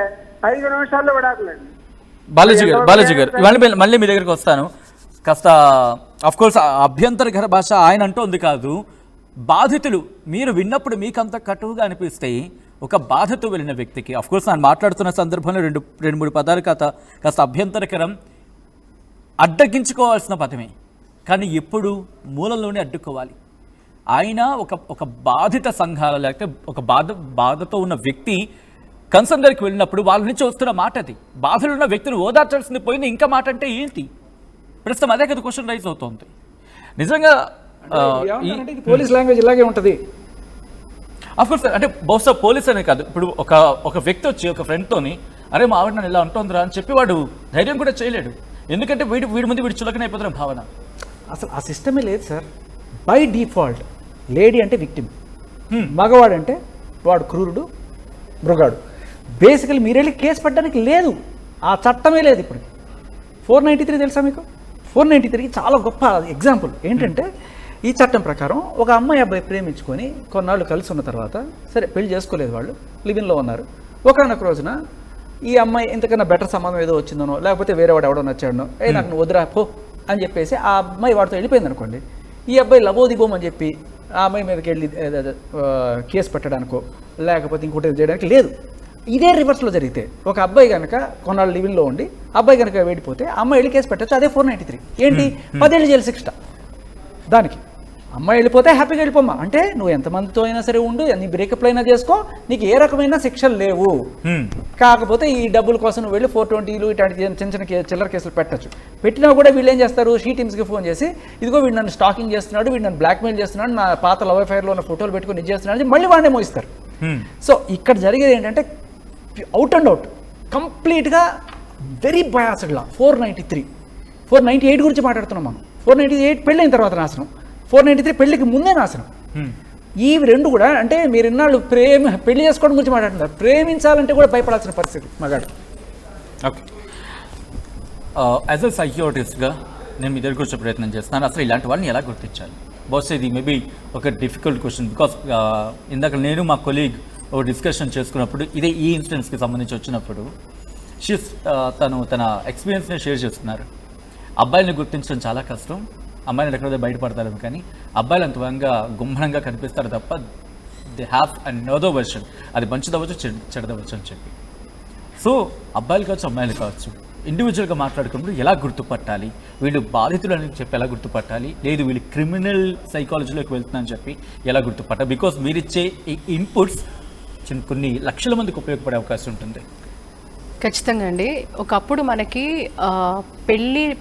5 నిమిషాల్లో విడాకులండి. బాలాజీ గారు మళ్ళీ మీ దగ్గరికి వస్తాను. కాస్త అఫ్కోర్స్ అభ్యంతరకర భాష ఆయన అంటోంది కాదు, బాధితులు మీరు విన్నప్పుడు మీకు అంత కటువుగా అనిపిస్తే ఒక బాధతో వెళ్ళిన వ్యక్తికి, అఫ్కోర్స్ ఆయన మాట్లాడుతున్న సందర్భంలో 2-3 పదాలు కాస్త అభ్యంతరకరం, అడ్డగించుకోవాల్సిన పదమే, కానీ ఎప్పుడు మూలంలోనే అడ్డుకోవాలి. ఆయన ఒక బాధిత సంఘాల లేకపోతే ఒక బాధతో ఉన్న వ్యక్తి కన్సర్న్ దగ్గరికి వెళ్ళినప్పుడు వాళ్ళ నుంచి వస్తున్న మాట అది. బాధలు ఉన్న వ్యక్తిని ఓదార్చాల్సింది పోయింది, ఇంకా మాట అంటే ఏంటి? ప్రస్తుతం అదే కదా క్వశ్చన్ రైజ్ అవుతుంది. నిజంగా పోలీస్ లాంగ్వేజ్ ఇలాగే ఉంటుంది. అఫ్కోర్స్ అంటే బహుశా పోలీస్ అనే కాదు, ఇప్పుడు ఒక వ్యక్తి వచ్చి ఒక ఫ్రెండ్తోని అరే మా ఆవిడ నన్ను ఇలా అంటుందిరా అని చెప్పి వాడు ధైర్యం కూడా చేయలేడు, ఎందుకంటే వీడి ముందు వీడు చులకనైపోతున్న భావన. అసలు ఆ సిస్టమే లేదు సార్. బై డిఫాల్ట్ లేడీ అంటే విక్టిమ్, మగవాడు అంటే వాడు క్రూరుడు, మృగాడు. బేసికలీ మీరు వెళ్ళి కేసు పెట్టడానికి లేదు, ఆ చట్టమే లేదు. ఇప్పుడు 493 తెలుసా మీకు? 493కి చాలా గొప్ప ఎగ్జాంపుల్ ఏంటంటే, ఈ చట్టం ప్రకారం ఒక అమ్మాయి అబ్బాయి ప్రేమించుకొని కొన్నాళ్ళు కలిసి ఉన్న తర్వాత, సరే పెళ్లి చేసుకోలేదు, వాళ్ళు లివిన్లో ఉన్నారు. ఒకనొక రోజున ఈ అమ్మాయి ఇంతకన్నా బెటర్ సంబంధం ఏదో వచ్చిందనో, లేకపోతే వేరే వాడు ఎవడో నచ్చాడనో, నాకు నువ్వు వదిరా పో అని చెప్పేసి ఆ అమ్మాయి వాడితో వెళ్ళిపోయింది అనుకోండి. ఈ అబ్బాయి లబోదిబోం అని చెప్పి ఆ అమ్మాయి మీదకి వెళ్ళి కేసు పెట్టడానికో లేకపోతే ఇంకోటి చేయడానికి లేదు. ఇదే రివర్స్లో జరిగితే ఒక అబ్బాయి కనుక కొన్నాళ్ళు లివిన్లో ఉండి అబ్బాయి కనుక వేడిపోతే అమ్మాయి వెళ్ళి కేసు పెట్టచ్చు. అదే 493 ఏంటి 10 ఏళ్ళు జైలు శిక్ష దానికి. అమ్మాయి వెళ్ళిపోతే హ్యాపీగా వెళ్ళిపోమ్మా అంటే నువ్వు ఎంతమందితో అయినా సరే ఉండు, నీ బ్రేకప్లు అయినా చేసుకో, నీకు ఏ రకమైన శిక్షలు లేవు. కాకపోతే ఈ డబ్బుల కోసం నువ్వు వెళ్ళి 420లు ఇట్లాంటి చిన్న చిల్లర కేసులు పెట్టచ్చు. పెట్టినా కూడా వీళ్ళు ఏం చేస్తారు, షీ టీమ్స్కి ఫోన్ చేసి ఇదిగో వీడు నన్ను స్టాకింగ్ చేస్తున్నాడు, వీడు నన్ను బ్లాక్మెయిల్ చేస్తున్నాడు, నా పాత లవ్ అఫైర్లో ఉన్న ఫోటోలు పెట్టుకుని ఇది చేస్తున్నాడు, మళ్ళీ వాడినే మోయిస్తారు. సో ఇక్కడ జరిగేది ఏంటంటే అవుట్ అండ్ అవుట్ కంప్లీట్గా వెరీ బయాస్డ్ లా. 498 గురించి మాట్లాడుతున్నాం మనం. 498 పెళ్ళైన తర్వాత నాశనం, 493 పెళ్లికి ముందే నాశనం. ఈ రెండు కూడా అంటే మీరు ఇన్నాళ్ళు పెళ్లి చేసుకోవడం గురించి మాట్లాడుతున్నారు, ప్రేమించాలంటే కూడా భయపడాల్సిన పరిస్థితి మగాడు. ఓకే, యాజ్ అ సైకియాట్రిస్ట్గా నేను మీ దగ్గరికి వచ్చే ప్రయత్నం చేస్తున్నాను. అసలు ఇలాంటి వాళ్ళని ఎలా గుర్తించాలి? బహుశా ఇది మేబీ ఒక డిఫికల్ట్ క్వశ్చన్, బికాస్ ఇందాక నేను మా కొలీగ్ ఒక డిస్కషన్ చేసుకున్నప్పుడు ఇదే ఈ ఇన్సిడెంట్స్కి సంబంధించి వచ్చినప్పుడు తన ఎక్స్పీరియన్స్ని షేర్ చేస్తున్నారు. అబ్బాయిని గుర్తించడం చాలా కష్టం, అమ్మాయిలు ఎక్కడో బయటపడతారు, కానీ అబ్బాయిలు అంత విధంగా గుంభనంగా కనిపిస్తారు తప్ప దే హ్యావ్ అనదర్ వెర్షన్, అది మంచిదవచ్చు చెడదవచ్చు అని చెప్పి. సో అబ్బాయిలు కావచ్చు అమ్మాయిలు కావచ్చు ఇండివిజువల్గా మాట్లాడుకున్నప్పుడు ఎలా గుర్తుపట్టాలి, వీళ్ళు బాధితులు అని చెప్పి ఎలా గుర్తుపట్టాలి, లేదు వీళ్ళు క్రిమినల్ సైకాలజీలోకి వెళ్తున్నారని చెప్పి ఎలా గుర్తుపట్టాలి? బికాస్ మీరిచ్చే ఈ ఇన్పుట్స్ కొన్ని లక్షల మందికి ఉపయోగపడే అవకాశం ఉంటుంది. ఖచ్చితంగా అండి. ఒకప్పుడు మనకి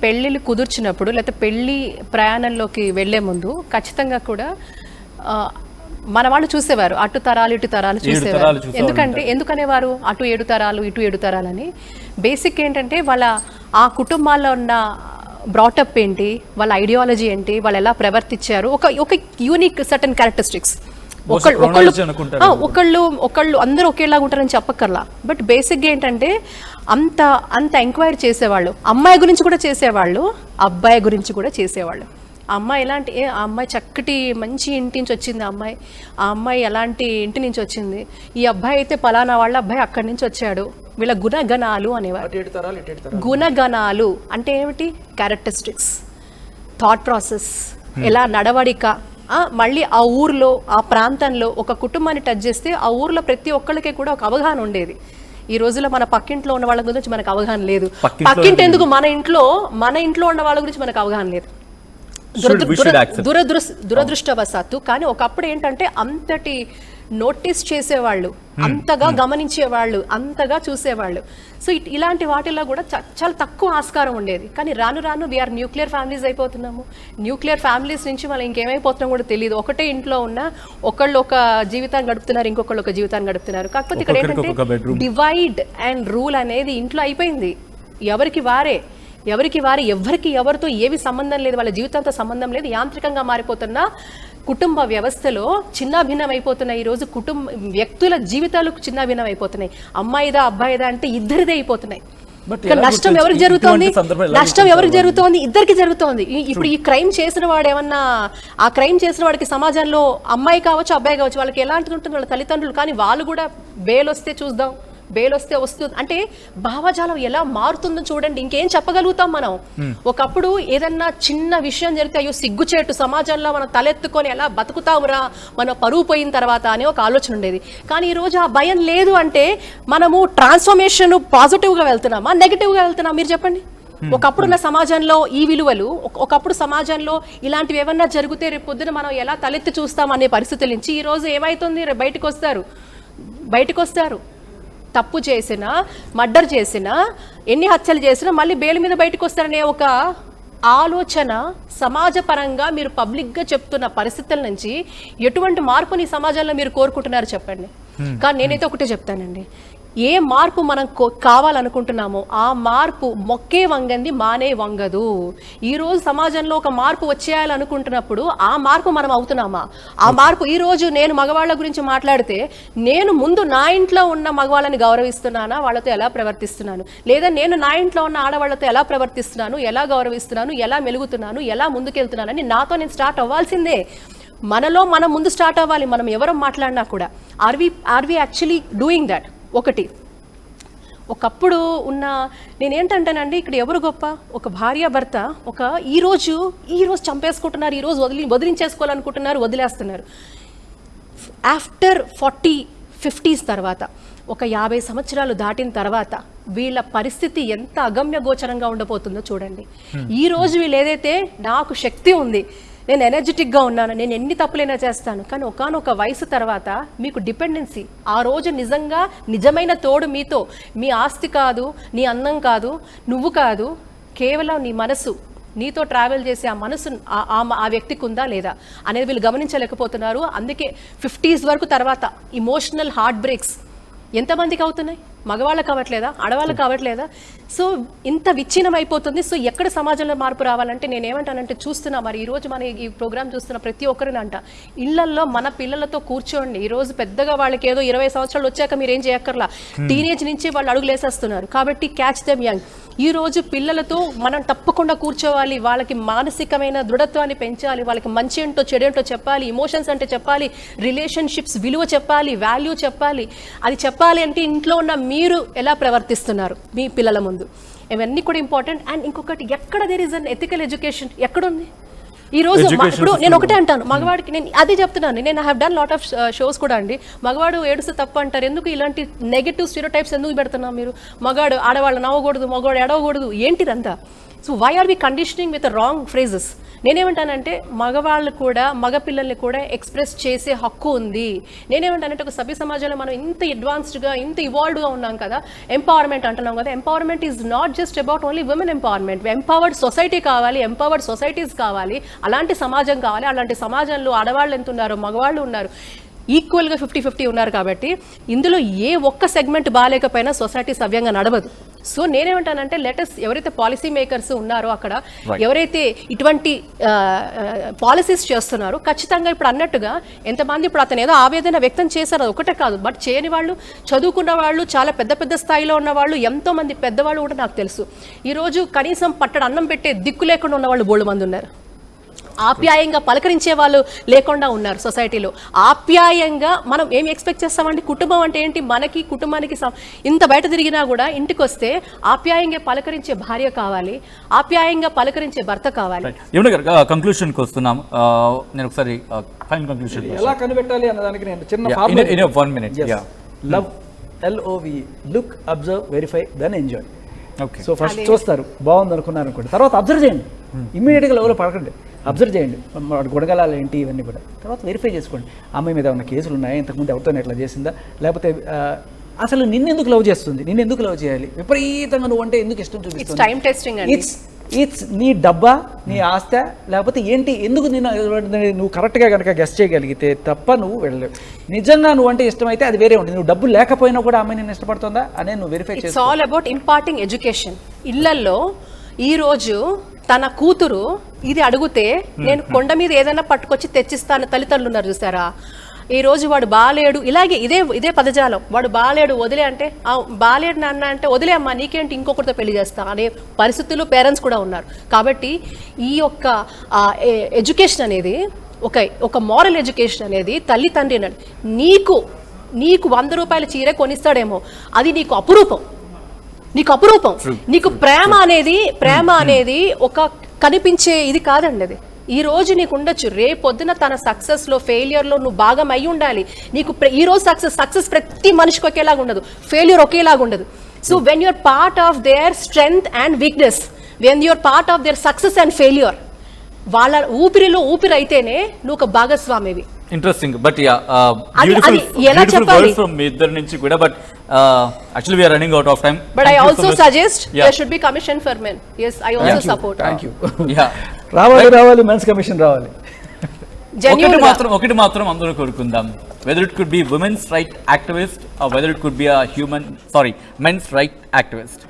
పెళ్ళిళ్ళు కుదుర్చినప్పుడు లేకపోతే పెళ్ళి ప్రయాణంలోకి వెళ్లే ముందు ఖచ్చితంగా కూడా మన వాళ్ళు చూసేవారు, అటు తరాలు ఇటు తరాలు చూసేవారు. ఎందుకనేవారు అటు 7 తరాలు ఇటు 7 తరాలని? బేసిక్ ఏంటంటే వాళ్ళ ఆ కుటుంబాల్లో ఉన్న బ్రాటప్ ఏంటి, వాళ్ళ ఐడియాలజీ ఏంటి, వాళ్ళు ఎలా ప్రవర్తించారు, ఒక యూనిక్ సర్టన్ క్యారెక్టరిస్టిక్స్. ఒకళ్ళు అందరూ ఒకేలాగా ఉంటారని చెప్పక్కర్లా, బట్ బేసిక్గా ఏంటంటే అంత ఎంక్వైరీ చేసేవాళ్ళు. అమ్మాయి గురించి కూడా చేసేవాళ్ళు, అబ్బాయి గురించి కూడా చేసేవాళ్ళు. ఆ అమ్మాయి ఎలాంటి, ఆ అమ్మాయి చక్కటి మంచి ఇంటి నుంచి వచ్చింది, ఆ అమ్మాయి ఎలాంటి ఇంటి నుంచి వచ్చింది, ఈ అబ్బాయి అయితే పలానా వాళ్ళ అబ్బాయి అక్కడి నుంచి వచ్చాడు, వీళ్ళ గుణగణాలు అనేవారు. గుణగణాలు అంటే ఏమిటి? క్యారెక్టరిస్టిక్స్, థాట్ ప్రాసెస్, ఎలా నడవడిక. మళ్ళీ ఆ ఊర్లో ఆ ప్రాంతంలో ఒక కుటుంబాన్ని టచ్ చేస్తే ఆ ఊర్లో ప్రతి ఒక్కళ్ళకి కూడా ఒక అవగాహన ఉండేది. ఈ రోజుల్లో మన పక్కింట్లో ఉన్న వాళ్ళ గురించి మనకు అవగాహన లేదు, పక్కింటి ఎందుకు మన ఇంట్లో ఉన్న వాళ్ళ గురించి మనకు అవగాహన లేదు. దురదృష్టవశాత్తు. కానీ ఒకప్పుడు ఏంటంటే అంతటి నోటీస్ చేసేవాళ్ళు, అంతగా గమనించేవాళ్ళు, అంతగా చూసేవాళ్ళు. సో ఇలాంటి వాటిల్లో కూడా చాలా తక్కువ ఆస్కారం ఉండేది. కానీ రాను రాను వీఆర్ న్యూక్లియర్ ఫ్యామిలీస్ అయిపోతున్నాము. న్యూక్లియర్ ఫ్యామిలీస్ నుంచి మనం ఇంకేమైపోతున్నాం కూడా తెలియదు. ఒకటే ఇంట్లో ఉన్న ఒకళ్ళు ఒక జీవితాన్ని గడుపుతున్నారు, ఇంకొకళ్ళు ఒక జీవితాన్ని గడుపుతున్నారు. కాకపోతే ఇక్కడ ఏంటంటే డివైడ్ అండ్ రూల్ అనేది ఇంట్లో అయిపోయింది. ఎవరికి వారే ఎవరికి ఎవరితో ఏవి సంబంధం లేదు, వాళ్ళ జీవితంతో సంబంధం లేదు. యాంత్రికంగా మారిపోతున్న కుటుంబ వ్యవస్థలో చిన్నాభిన్నం అయిపోతున్నాయి. ఈరోజు వ్యక్తుల జీవితాలు చిన్నాభిన్నం అయిపోతున్నాయి. అమ్మాయిదా అబ్బాయిదా అంటే ఇద్దరిదే అయిపోతున్నాయి. నష్టం ఎవరికి జరుగుతోంది? ఇద్దరికి జరుగుతోంది. ఇప్పుడు ఈ క్రైమ్ చేసిన వాడు ఏమన్నా, ఆ క్రైమ్ చేసిన వాడికి సమాజంలో అమ్మాయి కావచ్చు అబ్బాయి కావచ్చు, వాళ్ళకి ఎలాంటిది ఉంటుంది వాళ్ళ తల్లిదండ్రులు. కానీ వాళ్ళు కూడా బెయిల్ వస్తే చూద్దాం, బెయిల్ వస్తే వస్తుంది అంటే భావజాలం ఎలా మారుతుందో చూడండి. ఇంకేం చెప్పగలుగుతాం మనం? ఒకప్పుడు ఏదన్నా చిన్న విషయం జరిగితే అయ్యో సిగ్గుచేటు, సమాజంలో మనం తలెత్తుకొని ఎలా బతుకుతామురా మన పరువు పోయిన తర్వాత అనే ఒక ఆలోచన ఉండేది. కానీ ఈరోజు ఆ భయం లేదు. అంటే మనము ట్రాన్స్ఫర్మేషన్ పాజిటివ్గా వెళ్తున్నామా నెగిటివ్గా వెళ్తున్నామా మీరు చెప్పండి. ఒకప్పుడున్న సమాజంలో ఈ విలువలు, ఒకప్పుడు సమాజంలో ఇలాంటివి ఏమన్నా జరిగితే రేపు పొద్దున మనం ఎలా తలెత్తి చూస్తాం అనే పరిస్థితుల నుంచి ఈరోజు ఏమవుతుంది, బయటకు వస్తారు తప్పు చేసినా, మర్డర్ చేసినా, ఎన్ని హత్యలు చేసినా మళ్ళీ బెయిల్ మీద బయటకు వస్తారనే ఒక ఆలోచన సమాజపరంగా మీరు పబ్లిక్గా చెప్తున్న పరిస్థితుల నుంచి ఎటువంటి మార్పుని సమాజంలో మీరు కోరుకుంటున్నారు చెప్పండి. కానీ నేనైతే ఒకటే చెప్తానండి, ఏ మార్పు మనం కావాలనుకుంటున్నామో ఆ మార్పు మొక్కే వంగంది మానే వంగదు. ఈరోజు సమాజంలో ఒక మార్పు వచ్చేయాలనుకుంటున్నప్పుడు ఆ మార్పు మనం అవుతున్నామా? ఆ మార్పు ఈరోజు నేను మగవాళ్ళ గురించి మాట్లాడితే నేను ముందు నా ఇంట్లో ఉన్న మగవాళ్ళని గౌరవిస్తున్నానా, వాళ్ళతో ఎలా ప్రవర్తిస్తున్నాను, లేదా నేను నా ఇంట్లో ఉన్న ఆడవాళ్లతో ఎలా ప్రవర్తిస్తున్నాను, ఎలా గౌరవిస్తున్నాను, ఎలా మెలుగుతున్నాను, ఎలా ముందుకెళ్తున్నానని నాతో నేను స్టార్ట్ అవ్వాల్సిందే. మనలో మనం ముందు స్టార్ట్ అవ్వాలి. మనం ఎవరు మాట్లాడినా కూడా are we actually doing that? ఒకప్పుడు ఉన్న నేనేంటంటానండి, ఇక్కడ ఎవరు గొప్ప? ఒక భార్య భర్త ఈరోజు చంపేసుకుంటున్నారు, ఈరోజు వదిలించేసుకోవాలనుకుంటున్నారు, వదిలేస్తున్నారు. ఆఫ్టర్ 40-50s తర్వాత, ఒక 50 సంవత్సరాలు దాటిన తర్వాత వీళ్ళ పరిస్థితి ఎంత అగమ్య గోచరంగా ఉండబోతుందో చూడండి. ఈ రోజు వీళ్ళు ఏదైతే నాకు శక్తి ఉంది, నేను ఎనర్జెటిక్గా ఉన్నాను, నేను ఎన్ని తప్పులైనా చేస్తాను, కానీ ఒకానొక వయసు తర్వాత మీకు డిపెండెన్సీ, ఆ రోజు నిజంగా నిజమైన తోడు మీతో, మీ ఆస్తి కాదు, నీ అందం కాదు, నువ్వు కాదు, కేవలం నీ మనసు, నీతో ట్రావెల్ చేసే ఆ మనసు ఆ వ్యక్తికి ఉందా లేదా అనేది వీళ్ళు గమనించలేకపోతున్నారు. అందుకే 50s వరకు తర్వాత ఇమోషనల్ హార్ట్ బ్రేక్స్ ఎంతమందికి అవుతున్నాయి? మగవాళ్ళకి అవ్వట్లేదా? ఆడవాళ్ళకి అవ్వట్లేదా? సో ఇంత విచ్ఛిన్నం అయిపోతుంది. సో ఎక్కడ సమాజంలో మార్పు రావాలంటే నేనేమంటానంటే, చూస్తున్నా మరి ఈరోజు మన ఈ ప్రోగ్రామ్ చూస్తున్న ప్రతి ఒక్కరిని అంట, ఇళ్లల్లో మన పిల్లలతో కూర్చోండి. ఈరోజు పెద్దగా వాళ్ళకి ఏదో 20 సంవత్సరాలు వచ్చాక మీరు ఏం చేయక్కర్లా, టీనేజ్ నుంచి వాళ్ళు అడుగులేసేస్తున్నారు. కాబట్టి క్యాచ్ దెమ్ యంగ్. ఈ రోజు పిల్లలతో మనం తప్పకుండా కూర్చోవాలి, వాళ్ళకి మానసికమైన దృఢత్వాన్ని పెంచాలి, వాళ్ళకి మంచి ఏంటో చెడేంటో చెప్పాలి, ఇమోషన్స్ అంటే చెప్పాలి, రిలేషన్షిప్స్ విలువ చెప్పాలి, వాల్యూ చెప్పాలి. అది చెప్పాలి అంటే ఇంట్లో ఉన్న మీరు ఎలా ప్రవర్తిస్తున్నారు మీ పిల్లల ముందు, ఇవన్నీ కూడా ఇంపార్టెంట్. అండ్ ఇంకొకటి, ఎక్కడ there is unethical education ఎక్కడుంది ఈ రోజు? ఇప్పుడు నేను ఒకటే అంటాను, మగవాడికి నేను అదే చెప్తున్నాను, నేను have done lot of shows కూడా అండి. మగవాడు ఏడుస్తే తప్పు అంటారు, ఎందుకు ఇలాంటి నెగటివ్ స్టీరియోటైప్స్ ఎందుకు పెడుతున్నాం మీరు? మగాడు ఆడవాళ్ళు నవ్వకూడదు, మగవాడు ఎడవకూడదు, ఏంటిదంతా? So why are we conditioning with wrong phrases? నేనేమంటానంటే మగవాళ్ళు కూడా, మగపిల్లల్ని కూడా ఎక్స్ప్రెస్ చేసే హక్కు ఉంది. నేనేమంటానంటే ఒక సభ్య సమాజంలో మనం ఇంత అడ్వాన్స్డ్గా, ఇంత ఇవాల్వ్డ్గా ఉన్నాం కదా, ఎంపవర్మెంట్ అంటున్నాం కదా. Empowerment is not just about only women empowerment. Empowered society కావాలి, ఎంపవర్డ్ సొసైటీస్ కావాలి, అలాంటి సమాజం కావాలి. అలాంటి సమాజంలో ఆడవాళ్ళు ఎంత ఉన్నారు, మగవాళ్ళు ఉన్నారు, ఈక్వల్గా 50-50 ఉన్నారు. కాబట్టి ఇందులో ఏ ఒక్క సెగ్మెంట్ బాగాలేకపోయినా సొసైటీ సవ్యంగా నడవదు. సో నేనేమంటానంటే లెటస్, ఎవరైతే పాలసీ మేకర్స్ ఉన్నారో అక్కడ, ఎవరైతే ఇటువంటి పాలసీస్ చేస్తున్నారో, ఖచ్చితంగా ఇప్పుడు అన్నట్టుగా ఎంతమంది ఇప్పుడు అతను ఏదో ఆవేదన వ్యక్తం చేశారు, అది ఒకటే కాదు, బట్ చేయని వాళ్ళు, చదువుకున్న వాళ్ళు, చాలా పెద్ద పెద్ద స్థాయిలో ఉన్న వాళ్ళు, ఎంతోమంది పెద్దవాళ్ళు కూడా నాకు తెలుసు. ఈరోజు కనీసం పట్టడ అన్నం పెట్టే దిక్కు లేకుండా ఉన్న వాళ్ళు బోల్డ్ మంది ఉన్నారు. ఆప్యాయంగా పలకరించే వాళ్ళు లేకుండా ఉన్నారు సొసైటీలో. ఆప్యాయంగా మనం ఏం ఎక్స్పెక్ట్ చేస్తామండి? కుటుంబం అంటే ఏంటి? మనకి కుటుంబానికి ఇంత బయట తిరిగినా కూడా ఇంటికి వస్తే ఆప్యాయంగా పలకరించే భార్య కావాలి, ఆప్యాయంగా పలకరించే భర్త కావాలి. కంక్లూషన్కి వస్తున్నాం. నేను ఒకసారి ఫైనల్ కంక్లూషన్ ఎలా కనిపెట్టాలి అన్న దానికి నేను చిన్న 1 minute. Love, LOV, look, observe, verify, then enjoy. Okay. So first చూస్తారు, బాగుంది అనుకున్నారు అనుకోండి, తర్వాత అబ్జర్వ్ చేయండి, ఇమ్మీడియట్గా లవ్లో పడకండి. అబ్జర్వ్ చేయండి వాడి గుణగలాలు ఏంటి ఇవన్నీ కూడా. తర్వాత వెరిఫై చేసుకోండి, అమ్మాయి మీద ఉన్న కేసులు ఉన్నాయా, ఇంతకుముందు ఎవరితో ఎట్లా చేసిందా, లేకపోతే అసలు నిన్నెందుకు లవ్ చేస్తుంది, నిన్నెందుకు లవ్ చేయాలి, విపరీతంగా నువ్వు అంటే ఎందుకు ఇష్టం చూపిస్తుంది. టైం టెస్టింగ్ అండి. ఇట్స్ నీ డబ్బా, నీ ఆస్త, లేకపోతే ఏంటి, ఎందుకు నువ్వు కరెక్ట్గా కనుక గెస్ చేయగలిగితే తప్ప నువ్వు వెళ్ళలేవు. నిజంగా నువ్వు అంటే ఇష్టమైతే అది వేరే ఉంటుంది. నువ్వు డబ్బు లేకపోయినా కూడా అమ్మాయి నేను ఇష్టపడుతుందా అనేది నువ్వు verify it's all about imparting education. ఇళ్లల్లో ఈ రోజు తన కూతురు ఇది అడిగితే నేను కొండ మీద ఏదైనా పట్టుకొచ్చి తెచ్చిస్తాను తల్లిదండ్రులు ఉన్నారు చూసారా. ఈ రోజు వాడు బాలేడు, ఇలాగే ఇదే పదజాలం, వాడు బాలేడు వదిలే అంటే బాలేడు నాన్న అంటే వదిలే అమ్మా నీకేంటి ఇంకొకరితో పెళ్లి చేస్తా అనే పరిస్థితుల్లో పేరెంట్స్ కూడా ఉన్నారు. కాబట్టి ఈ యొక్క ఎడ్యుకేషన్ అనేది ఒక మారల్ ఎడ్యుకేషన్ అనేది తల్లి తండ్రి అన్నాడు. నీకు 100 రూపాయల చీర కొనిస్తాడేమో, అది నీకు అపురూపం. నీకు ప్రేమ అనేది ఒక కనిపించే ఇది కాదండి. అది ఈ రోజు నీకు ఉండొచ్చు, రేపొద్దున తన సక్సెస్ లో ఫెయిలియర్ లో నువ్వు భాగం అయి ఉండాలి. నీకు ఈ రోజు సక్సెస్ ప్రతి మనిషికి ఒకేలాగా ఉండదు, ఫెయిల్యూర్ ఒకేలాగా ఉండదు. So when you're part of their strength and weakness, when you're part of their success and failure, వాళ్ళ ఊపిరిలో ఊపిరి అయితేనే నువ్వు ఒక భాగస్వామివి. ఇంట్రెస్టింగ్. బట్ ఎలా చెప్పాలి ఫ్రమ్ మీ ఇద్దరి నుంచి కూడా. But actually we are running out of time. But I also suggest there should be commission for men. yes I also support. Thank you. రావాలి మెన్స్ కమిషన్ రావాలి. ఒకటి మాత్రం అందరూ కోరుకుందాం, whether it could be women's right activist or whether it could be men's right activist,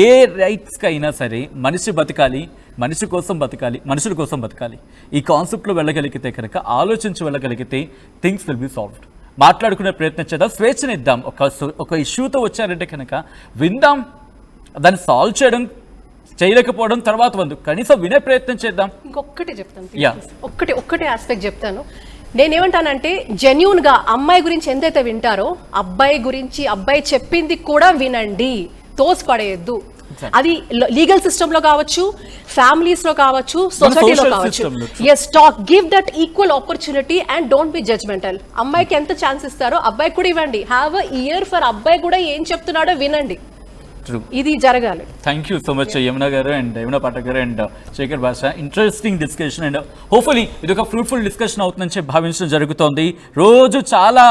ఏ రైట్స్కి అయినా సరే మనిషి బతకాలి, మనిషి కోసం బతకాలి, మనుషుల కోసం బతకాలి. ఈ కాన్సెప్ట్లో వెళ్ళగలిగితే కనుక, ఆలోచించి వెళ్ళగలిగితే థింగ్స్ విల్ బి సాల్వ్డ్. మాట్లాడుకునే ప్రయత్నం చేద్దాం, స్వేచ్ఛనిద్దాం. ఒక ఇష్యూతో వచ్చారంటే కనుక విందాం, దాన్ని సాల్వ్ చేయలేకపోవడం తర్వాత వందు, కనీసం వినే ప్రయత్నం చేద్దాం. ఇంకొకటి చెప్తాను, ఒక్కటే ఆస్పెక్ట్ చెప్తాను. నేనేమంటానంటే జెన్యూన్ గా అమ్మాయి గురించి ఎంతైతే వింటారో అబ్బాయి చెప్పింది కూడా వినండి, తోసిపడేయద్దు. అది లీగల్ సిస్టమ్ లో కావచ్చు, ఫ్యామిలీస్ లో కావచ్చు, సొసైటీలో కావచ్చు. Yes, give that equal opportunity and don't be judgemental. అమ్మాయికి ఎంత ఛాన్స్ ఇస్తారో అబ్బాయికి కూడా ఇవ్వండి. హ్యావ్ అ ఇయర్ ఫర్ అబ్బాయి కూడా ఏం చెప్తున్నాడో వినండి. ఇది జరగాలి. Thank you so much Yamuna గారు అండ్ యమున పాఠక్ గారు అండ్ శేఖర్ భాష. ఇంట్రెస్టింగ్ డిస్కషన్ అండ్ హోప్ఫుల్లీ ఇది ఒక ఫ్రూట్ఫుల్ డిస్కషన్ అవుతుందని భావించడం జరుగుతోంది. రోజు చాలా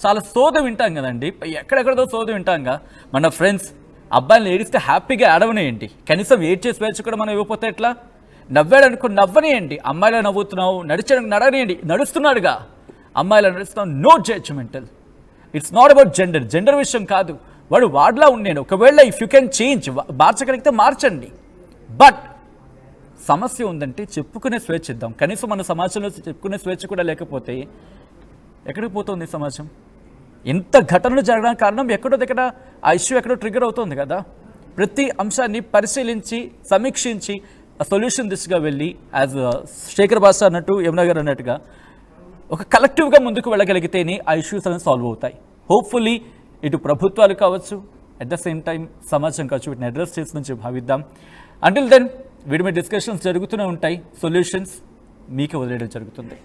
చాలా సోద వింటాం కదండి, ఎక్కడెక్కడో సోద వింటాంగా. మన ఫ్రెండ్స్ అబ్బాయిని ఏడిస్తే హ్యాపీగా ఏడవనేయండి, కనీసం ఏడ్ చేసి వేచి కూడా మనం ఇవ్వకపోతే ఎట్లా? నవ్వాడు అనుకో నవ్వనేయండి, అమ్మాయిలా నవ్వుతున్నావు, నడిచడానికి నడవనేయండి, నడుస్తున్నాడుగా, అమ్మాయిలా నడుస్తున్నావు, no judgmental. It's not about gender విషయం కాదు. వాడు వాడ్లా ఉండేను, ఒకవేళ ఇఫ్ యూ కెన్ చేంజ్, మార్చగలిగితే మార్చండి. బట్ సమస్య ఉందంటే చెప్పుకునే స్వేచ్ఛ ఇద్దాం. కనీసం మన సమాజంలో చెప్పుకునే స్వేచ్ఛ కూడా లేకపోతే ఎక్కడికి పోతుంది సమాజం? ఎంత ఘటనలు జరగడానికి కారణం ఎక్కడో దగ్గర ఆ ఇష్యూ ఎక్కడో ట్రిగర్ అవుతుంది కదా. ప్రతి అంశాన్ని పరిశీలించి సమీక్షించి ఆ సొల్యూషన్ దిశగా వెళ్ళి, యాజ్ శేఖర్ భాష అన్నట్టు, యమున గారు అన్నట్టుగా ఒక కలెక్టివ్గా ముందుకు వెళ్ళగలిగితేనే ఆ ఇష్యూస్ అనేవి సాల్వ్ అవుతాయి. హోప్ఫుల్లీ ఇటు ప్రభుత్వాలు కావచ్చు, అట్ ద సేమ్ టైం సమాజం కావచ్చు, వీటిని అడ్రస్ చేసి నుంచి భావిద్దాం. అంటిల్ దెన్ వీటి మీద డిస్కషన్స్ జరుగుతూనే ఉంటాయి, సొల్యూషన్స్ మీకే వదిలేయడం జరుగుతుంది.